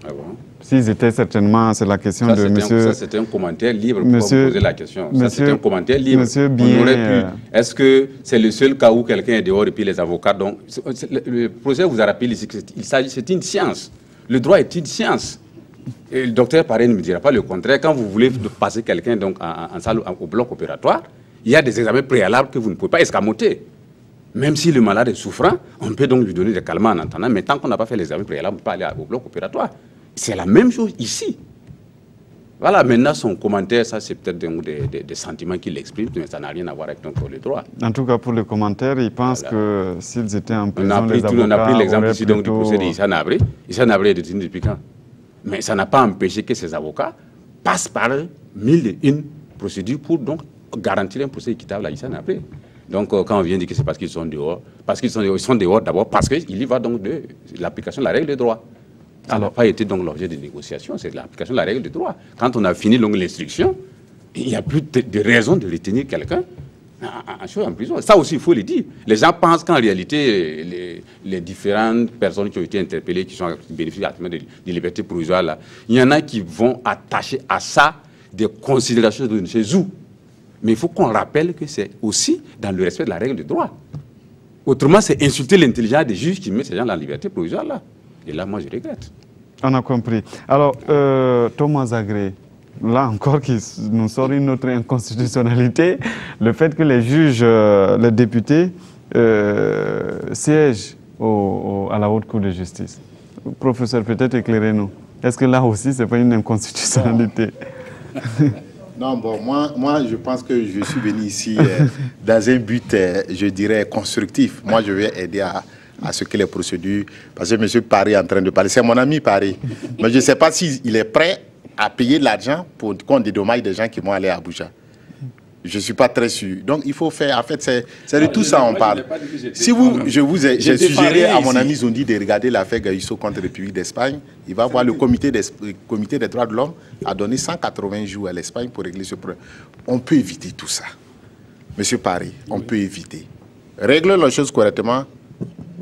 Ah bon? S'ils étaient certainement, c'est la question de monsieur... Ça, c'était un commentaire libre pour poser la question. Ça, c'était un commentaire libre. Monsieur Bien... Est-ce que c'est le seul cas où quelqu'un est dehors et puis les avocats... Donc, le procès vous a rappelé ici que c'est une science. Le droit est une science. Et le docteur Paré ne me dira pas le contraire. Quand vous voulez passer quelqu'un en salle au bloc opératoire, il y a des examens préalables que vous ne pouvez pas escamoter. Même si le malade est souffrant, on peut donc lui donner des calmants en attendant. Mais tant qu'on n'a pas fait les examens préalables, on ne peut pas aller au bloc opératoire. C'est la même chose ici. Voilà, maintenant son commentaire, ça c'est peut-être des sentiments qu'il exprime, mais ça n'a rien à voir avec le droit. En tout cas, pour le commentaire, il pense que s'ils étaient en prison, on a pris l'exemple ici donc, du procès d'Issa Nabré. Issa Nabré est détenu depuis quand? Mais ça n'a pas empêché que ses avocats passent par 1001 procédures pour donc garantir un procès équitable à Issa Nabré. Donc, quand on vient dire que c'est parce qu'ils sont dehors, ils sont dehors d'abord parce qu'il y va donc de l'application de la règle de droit. Ça n'a pas été donc l'objet de négociations, c'est l'application de la règle de droit. Quand on a fini l'instruction, il n'y a plus de raison de retenir quelqu'un en prison. Ça aussi, il faut le dire. Les gens pensent qu'en réalité, les différentes personnes qui ont été interpellées, qui bénéficient de liberté provisoire, là, il y en a qui vont attacher à ça des considérations de chez eux. Mais il faut qu'on rappelle que c'est aussi dans le respect de la règle de droit. Autrement, c'est insulter l'intelligence des juges qui mettent ces gens dans la liberté provisoire là. Et là, moi, je regrette. On a compris. Alors, Thomas Zagré, là encore, qui nous sort une autre inconstitutionnalité, le fait que les juges, les députés, siègent à la Haute Cour de justice. Professeur, peut-être éclairez-nous. Est-ce que là aussi, ce n'est pas une inconstitutionnalité? Non, bon, moi, je pense que je suis venu ici dans un but, je dirais, constructif. Moi, je vais aider à ce que les procédures... Parce que M. Paris est en train de parler. C'est mon ami Paris. Mais je ne sais pas s'il est prêt à payer de l'argent pour qu'on dédommage des gens qui vont aller à Abuja. Je ne suis pas très sûr. Donc, il faut faire... En fait, c'est de tout ça qu'on parle. Si j'ai suggéré à mon ami Zoundi de regarder l'affaire Gaïsso contre la République d'Espagne, il va voir le comité des droits de l'homme a donné 180 jours à l'Espagne pour régler ce problème. On peut éviter tout ça. Monsieur Paris, on peut éviter. Régler les choses correctement,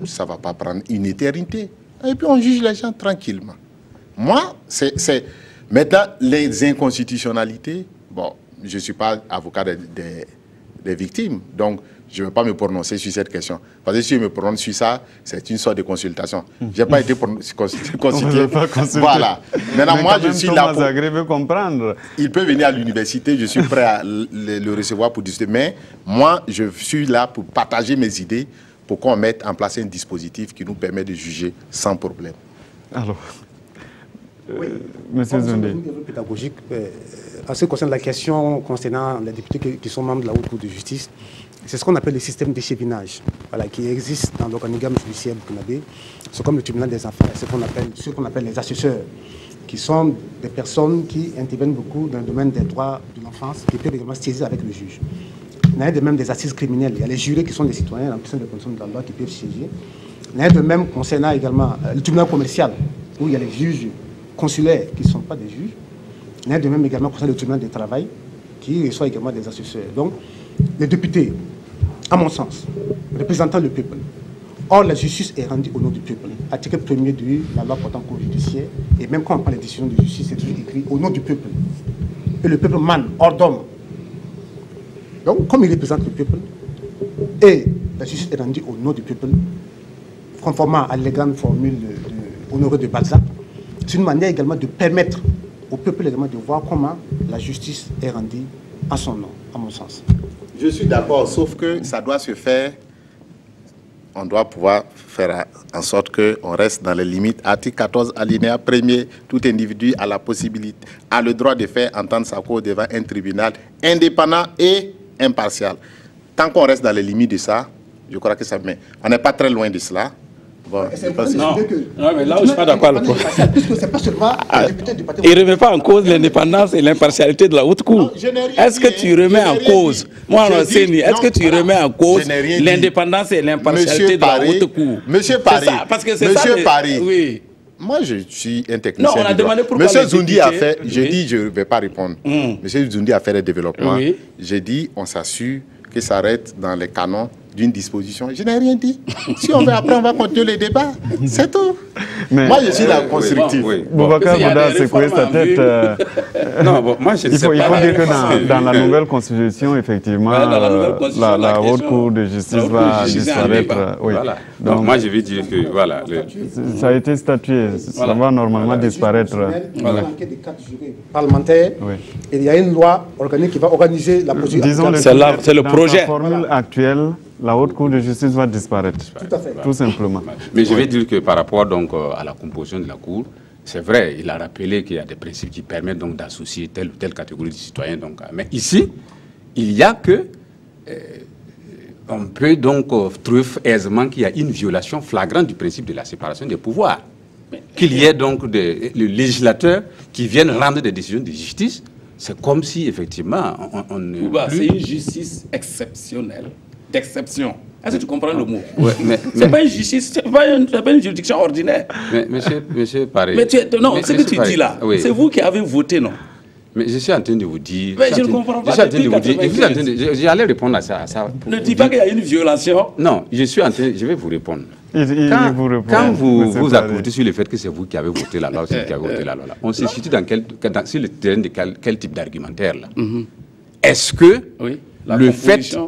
ça ne va pas prendre une éternité. Et puis, on juge les gens tranquillement. Moi, c'est... Maintenant, les inconstitutionnalités, bon... Je ne suis pas avocat des victimes, donc je ne vais pas me prononcer sur cette question. Parce que si je me prononce sur ça, c'est une sorte de consultation. Je n'ai pas été consulté. Voilà. Maintenant, moi, je suis là pour... veut comprendre. Il peut venir à l'université, je suis prêt à le recevoir pour discuter. Mais moi, je suis là pour partager mes idées, pour qu'on mette en place un dispositif qui nous permet de juger sans problème. Alors, oui. Monsieur Zoundi. Pédagogique. En ce qui concerne la question concernant les députés qui sont membres de la Haute Cour de justice, c'est ce qu'on appelle le système d'échevinage, voilà, qui existe dans l'organigramme judiciaire burkinabé. C'est comme le tribunal des enfants, ce qu'on appelle les assesseurs, qui sont des personnes qui interviennent beaucoup dans le domaine des droits de l'enfance, qui peuvent également saisir avec le juge. Il y a de même des assises criminelles. Il y a les jurés qui sont des citoyens, en fonction des conditions de la loi, qui peuvent siéger. Il y a de même concernant également le tribunal commercial, où il y a les juges consulaires qui ne sont pas des juges. Il y a de même également concernant le tribunal du travail, qui reçoit également des assesseurs. Donc, les députés, à mon sens, représentant le peuple. Or, la justice est rendue au nom du peuple. Article 1er de la loi portant cour judiciaire, et même quand on parle des décisions de justice, c'est toujours écrit au nom du peuple. Et le peuple mane, ordonne. Donc, comme il représente le peuple, et la justice est rendue au nom du peuple, conformément à l'élégante formule Honoré de Balzac, c'est une manière également de permettre au peuple également de voir comment la justice est rendue en son nom, à mon sens. Je suis d'accord, sauf que ça doit se faire, on doit pouvoir faire en sorte qu'on reste dans les limites. Article 14, alinéa 1er, tout individu a la possibilité, a le droit de faire entendre sa cause devant un tribunal indépendant et impartial. Tant qu'on reste dans les limites de ça, je crois que ça met. On n'est pas très loin de cela. Bon, non, mais là où je ne suis pas d'accord avec il ne remet pas en cause l'indépendance et l'impartialité de la haute cour. Est-ce que tu remets en cause, est-ce que tu remets en cause l'indépendance et l'impartialité de la haute cour? Monsieur Paris, Monsieur Paris, oui. Moi, je suis un technicien. Non, on a demandé pourquoi Monsieur Zoundi a fait, j'ai dit, je ne vais pas répondre. Monsieur Zoundi a fait le développement. J'ai dit, on s'assure que ça arrête dans les canons d'une disposition. Je n'ai rien dit. Si on veut, après, on va continuer le débat. C'est tout. Mais, moi, je suis là constructif. Boubacar Bouda a secoué sa tête. Non, bon, moi, je il faut dire que dans la nouvelle constitution, effectivement, la Haute Cour de justice va disparaître. Oui. Voilà. Donc, moi, je vais dire que, voilà. Ça a été statué. Ça va normalement disparaître. Voilà. Des cadres jurés parlementaires. Et il y a une loi organique qui va organiser la procédure. C'est le projet. Dans la formule actuelle, la Haute Cour de justice va disparaître. Tout à fait. Tout simplement. Mais je vais dire que par rapport donc, à la composition de la Cour, c'est vrai, il a rappelé qu'il y a des principes qui permettent donc d'associer telle ou telle catégorie de citoyens. Donc, mais ici, il y a que... on peut donc trouver aisément qu'il y a une violation flagrante du principe de la séparation des pouvoirs. Qu'il y ait donc le législateur qui vienne rendre des décisions de justice, c'est comme si effectivement on ne... C'est une justice exceptionnelle, d'exception. Est-ce que tu comprends le mot? C'est pas une justice, c'est pas une juridiction ordinaire. Mais monsieur Paris... Non, ce que tu dis là, c'est vous qui avez voté, non? Mais je suis en train de vous dire... Mais je ne comprends pas. J'allais répondre à ça. Ne dis pas qu'il y a une violation. Non, je vais vous répondre. Quand vous accordez sur le fait que c'est vous qui avez voté la loi, c'est vous qui avez voté la loi, on se situe sur le terrain de quel type d'argumentaire là? Est-ce que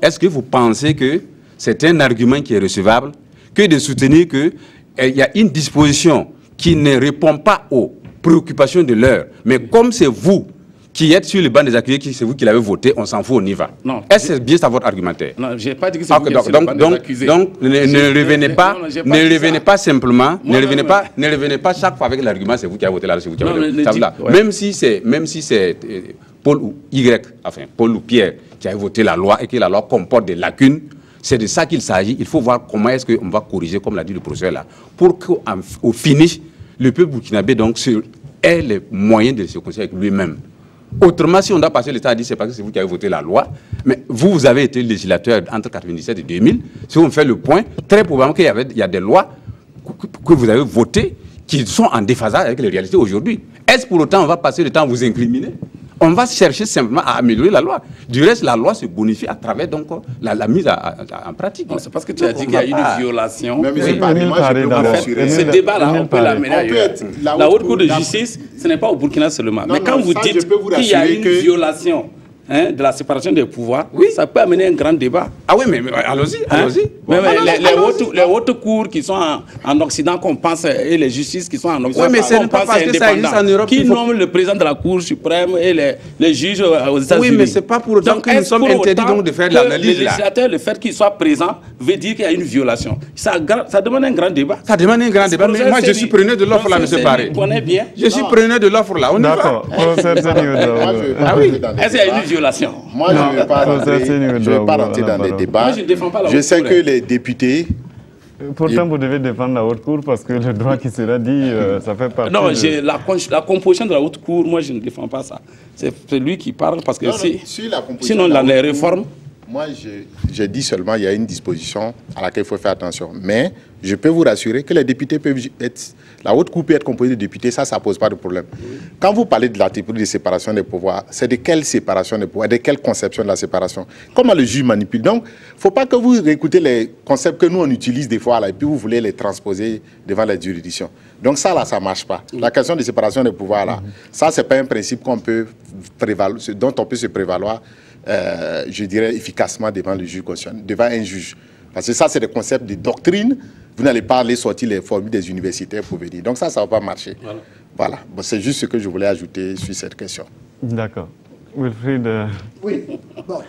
est-ce que vous pensez que c'est un argument qui est recevable que de soutenir qu'il y a une disposition qui ne répond pas aux préoccupations de l'heure, mais comme c'est vous qui êtes sur le banc des accusés, c'est vous qui l'avez voté, on s'en fout, on y va. Est-ce que c'est bien ça votre argumentaire? Non, je n'ai pas dit que c'est vous qui êtes sur le banc des accusés. Donc, ne revenez pas simplement, ne revenez pas chaque fois avec l'argument, c'est vous qui avez voté là, c'est vous qui avez voté là. Même si c'est Paul ou Y, enfin, Paul ou Pierre qui a voté la loi et que la loi comporte des lacunes, c'est de ça qu'il s'agit. Il faut voir comment est-ce qu'on va corriger, comme l'a dit le professeur là, pour qu'au finish, le peuple burkinabé donc ait les moyens de se concilier avec lui-même. Autrement, si on doit passer le temps à dire c'est parce que c'est vous qui avez voté la loi, mais vous avez été législateur entre 1997 et 2000. Si on fait le point, très probablement qu'il y a des lois que vous avez votées qui sont en déphasage avec les réalités aujourd'hui. Est-ce pour autant on va passer le temps à vous incriminer? On va chercher simplement à améliorer la loi. Du reste, la loi se bonifie à travers donc, la mise en pratique. C'est parce que tu as dit qu'il y a eu une violation. Mais c'est pas ce débat-là, on peut l'amener ailleurs. La Haute Cour de justice, ce n'est pas au Burkina seulement. Mais quand vous dites qu'il y a une violation de la séparation des pouvoirs, ça peut amener un grand débat. Ah oui, mais allons-y, allons-y. Les hautes cours qui sont en Occident qu'on pense, et les justices qui sont en Occident, mais c'est pas parce que ça existe en Europe qui nomme le président de la Cour suprême et les juges aux États-Unis. Oui, mais c'est pas pour autant que nous sommes interdits donc de faire de l'analyse. Le législateur, le fait qu'il soit présent, veut dire qu'il y a une violation. Ça demande un grand débat. Ça demande un grand débat, mais moi je suis preneur de l'offre là, M. Paré. Je suis preneur de l'offre là, on y va. D'accord. Ah oui, est-ce qu'il y a une violation? Moi, je ne vais pas rentrer dans des débats. Moi, je ne défends pas la Je sais que les députés... Pourtant, vous devez défendre la Haute Cour parce que le droit qui sera dit, ça fait partie la composition de la Haute Cour, moi, je ne défends pas ça. C'est lui qui parle parce que sinon, dans les réformes... Moi, j'ai dit seulement qu'il y a une disposition à laquelle il faut faire attention. Mais je peux vous rassurer que les députés peuvent être... La Haute Cour peut être composée de députés, ça ne pose pas de problème. Quand vous parlez de l'article de séparation des pouvoirs, c'est de quelle séparation des pouvoirs, de quelle conception de la séparation? Comment le juge manipule? Donc, il ne faut pas que vous réécoutez les concepts que nous, on utilise des fois, là, et puis vous voulez les transposer devant les juridictions. Donc ça, là, ça ne marche pas. La question de séparation des pouvoirs, là, ça, ce n'est pas un principe dont on peut se prévaloir, je dirais, efficacement devant le juge constitutionnel, devant un juge. Parce que ça, c'est des concepts de doctrine. Vous n'allez pas aller sortir les formules des universitaires pour venir. Donc ça ne va pas marcher. Voilà. Bon, c'est juste ce que je voulais ajouter sur cette question. D'accord. Wilfried, oui. Bon.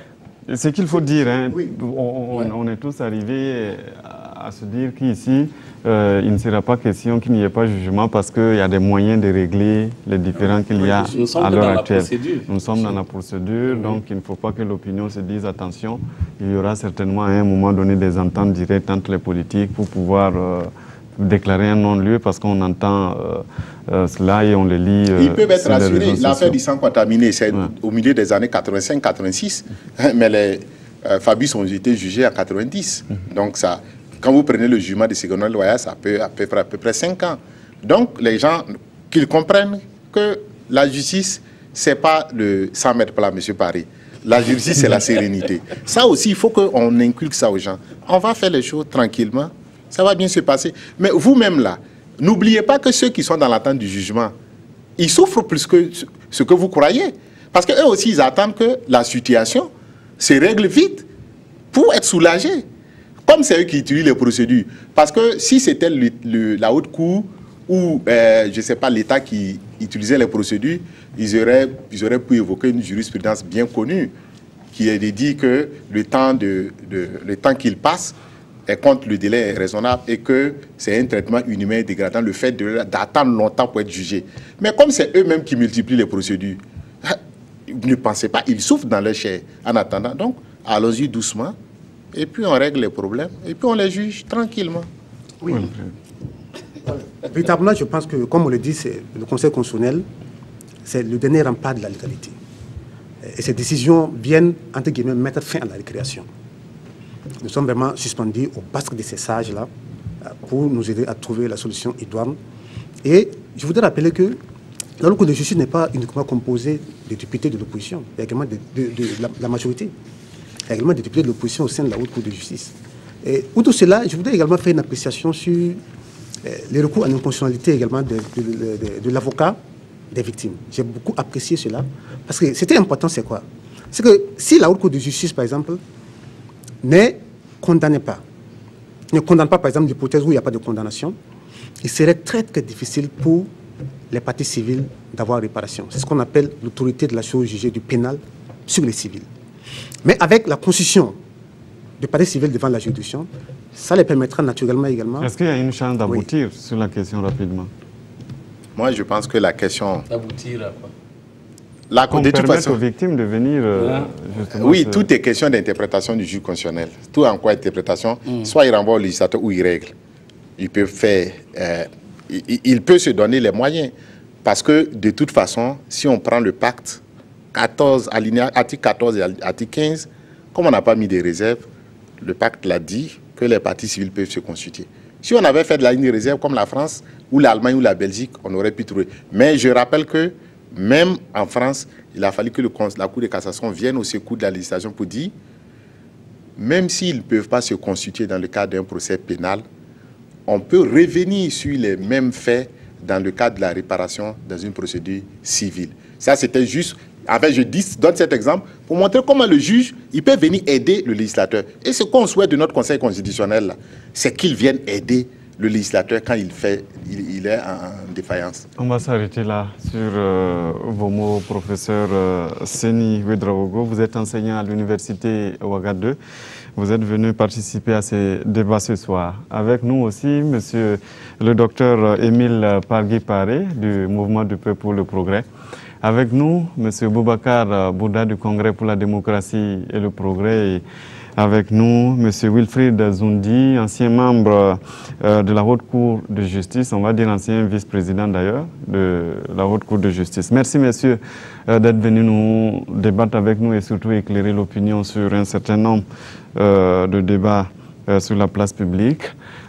Ce qu'il faut dire, hein, on est tous arrivés à se dire qu'ici, il ne sera pas question qu'il n'y ait pas de jugement parce qu'il y a des moyens de régler les différends qu'il y a à l'heure actuelle. Nous sommes dans la procédure, donc il ne faut pas que l'opinion se dise attention, il y aura certainement à un moment donné des ententes directes entre les politiques pour pouvoir déclarer un non-lieu parce qu'on entend cela et on le lit. Ils peuvent être rassurés. L'affaire du sang contaminé, c'est au milieu des années 85-86, mais les Fabius ont été jugés en 90. Donc ça... Quand vous prenez le jugement de Ségolène Royal, ça peut à peu près 5 ans. Donc, les gens, qu'ils comprennent que la justice, ce n'est pas le 100 mètres plat, M. Paré. La justice, c'est la sérénité. Ça aussi, il faut qu'on inculque ça aux gens. On va faire les choses tranquillement, ça va bien se passer. Mais vous-même, là, n'oubliez pas que ceux qui sont dans l'attente du jugement, ils souffrent plus que ce que vous croyez. Parce qu'eux aussi, ils attendent que la situation se règle vite pour être soulagés. Comme c'est eux qui utilisent les procédures. Parce que si c'était la Haute Cour ou, je ne sais pas, l'État qui utilisait les procédures, ils auraient pu évoquer une jurisprudence bien connue qui est de dire que le temps qu'il passe est contre le délai raisonnable et que c'est un traitement inhumain et dégradant, le fait d'attendre longtemps pour être jugé. Mais comme c'est eux-mêmes qui multiplient les procédures, ne pensez pas, ils souffrent dans leur chair en attendant. Donc, allons-y doucement. Et puis on règle les problèmes, et puis on les juge tranquillement. Oui. Véritablement, je pense que, comme on le dit, le Conseil constitutionnel, c'est le dernier rempart de la légalité. Et ces décisions viennent, entre guillemets, mettre fin à la récréation. Nous sommes vraiment suspendus au basque de ces sages-là pour nous aider à trouver la solution idoine. Et je voudrais rappeler que la Haute Cour de justice n'est pas uniquement composée des députés de l'opposition, il y a également de la majorité. Il y a également des députés de l'opposition au sein de la Haute Cour de justice. Et outre cela, je voudrais également faire une appréciation sur les recours à l'inconstitutionnalité également de l'avocat des victimes. J'ai beaucoup apprécié cela, parce que c'était important, c'est quoi? C'est que si la Haute Cour de justice, par exemple, ne condamne pas, par exemple, l'hypothèse où il n'y a pas de condamnation, il serait très très difficile pour les parties civiles d'avoir réparation. C'est ce qu'on appelle l'autorité de la chose jugée du pénal sur les civils. Mais avec la constitution des parties civiles devant la juridiction, ça les permettra naturellement également... Est-ce qu'il y a une chance d'aboutir sur la question rapidement? Moi, je pense que la question... D'aboutir à quoi? De toute façon, aux victimes de venir... oui, tout est question d'interprétation du juge constitutionnel. Tout en quoi interprétation, soit il renvoie au législateur ou il règle. Il peut faire... il peut se donner les moyens. Parce que, de toute façon, si on prend le pacte, 14, article 14 et article 15, comme on n'a pas mis des réserves, le pacte l'a dit que les parties civiles peuvent se constituer. Si on avait fait de la ligne de réserve comme la France, ou l'Allemagne, ou la Belgique, on aurait pu trouver. Mais je rappelle que, même en France, il a fallu que la Cour de cassation vienne au secours de la législation pour dire, même s'ils ne peuvent pas se constituer dans le cadre d'un procès pénal, on peut revenir sur les mêmes faits dans le cadre de la réparation dans une procédure civile. Ça, c'était juste... En fait, je donne cet exemple pour montrer comment le juge, il peut venir aider le législateur. Et ce qu'on souhaite de notre Conseil constitutionnel, c'est qu'il vienne aider le législateur quand il est en défaillance. On va s'arrêter là sur vos mots, professeur Seni Ouedraogo. Vous êtes enseignant à l'université Ouaga 2. Vous êtes venu participer à ces débats ce soir. Avec nous aussi, monsieur le docteur Émile Pargui-Paré du Mouvement du Peuple pour le Progrès. Avec nous, M. Boubacar Bouda du Congrès pour la démocratie et le progrès. Et avec nous, M. Wilfried Zoundi, ancien membre de la Haute Cour de justice, on va dire ancien vice-président d'ailleurs de la Haute Cour de justice. Merci, messieurs, d'être venus nous débattre avec nous et surtout éclairer l'opinion sur un certain nombre de débats sur la place publique.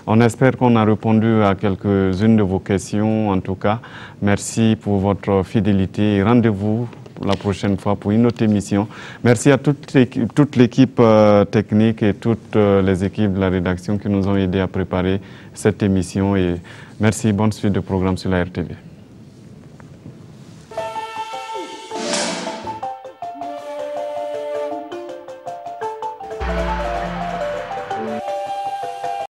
On espère qu'on a répondu à quelques-unes de vos questions, en tout cas. Merci pour votre fidélité et rendez-vous la prochaine fois pour une autre émission. Merci à toute l'équipe technique et toutes les équipes de la rédaction qui nous ont aidés à préparer cette émission. Et merci, bonne suite de programme sur la RTV.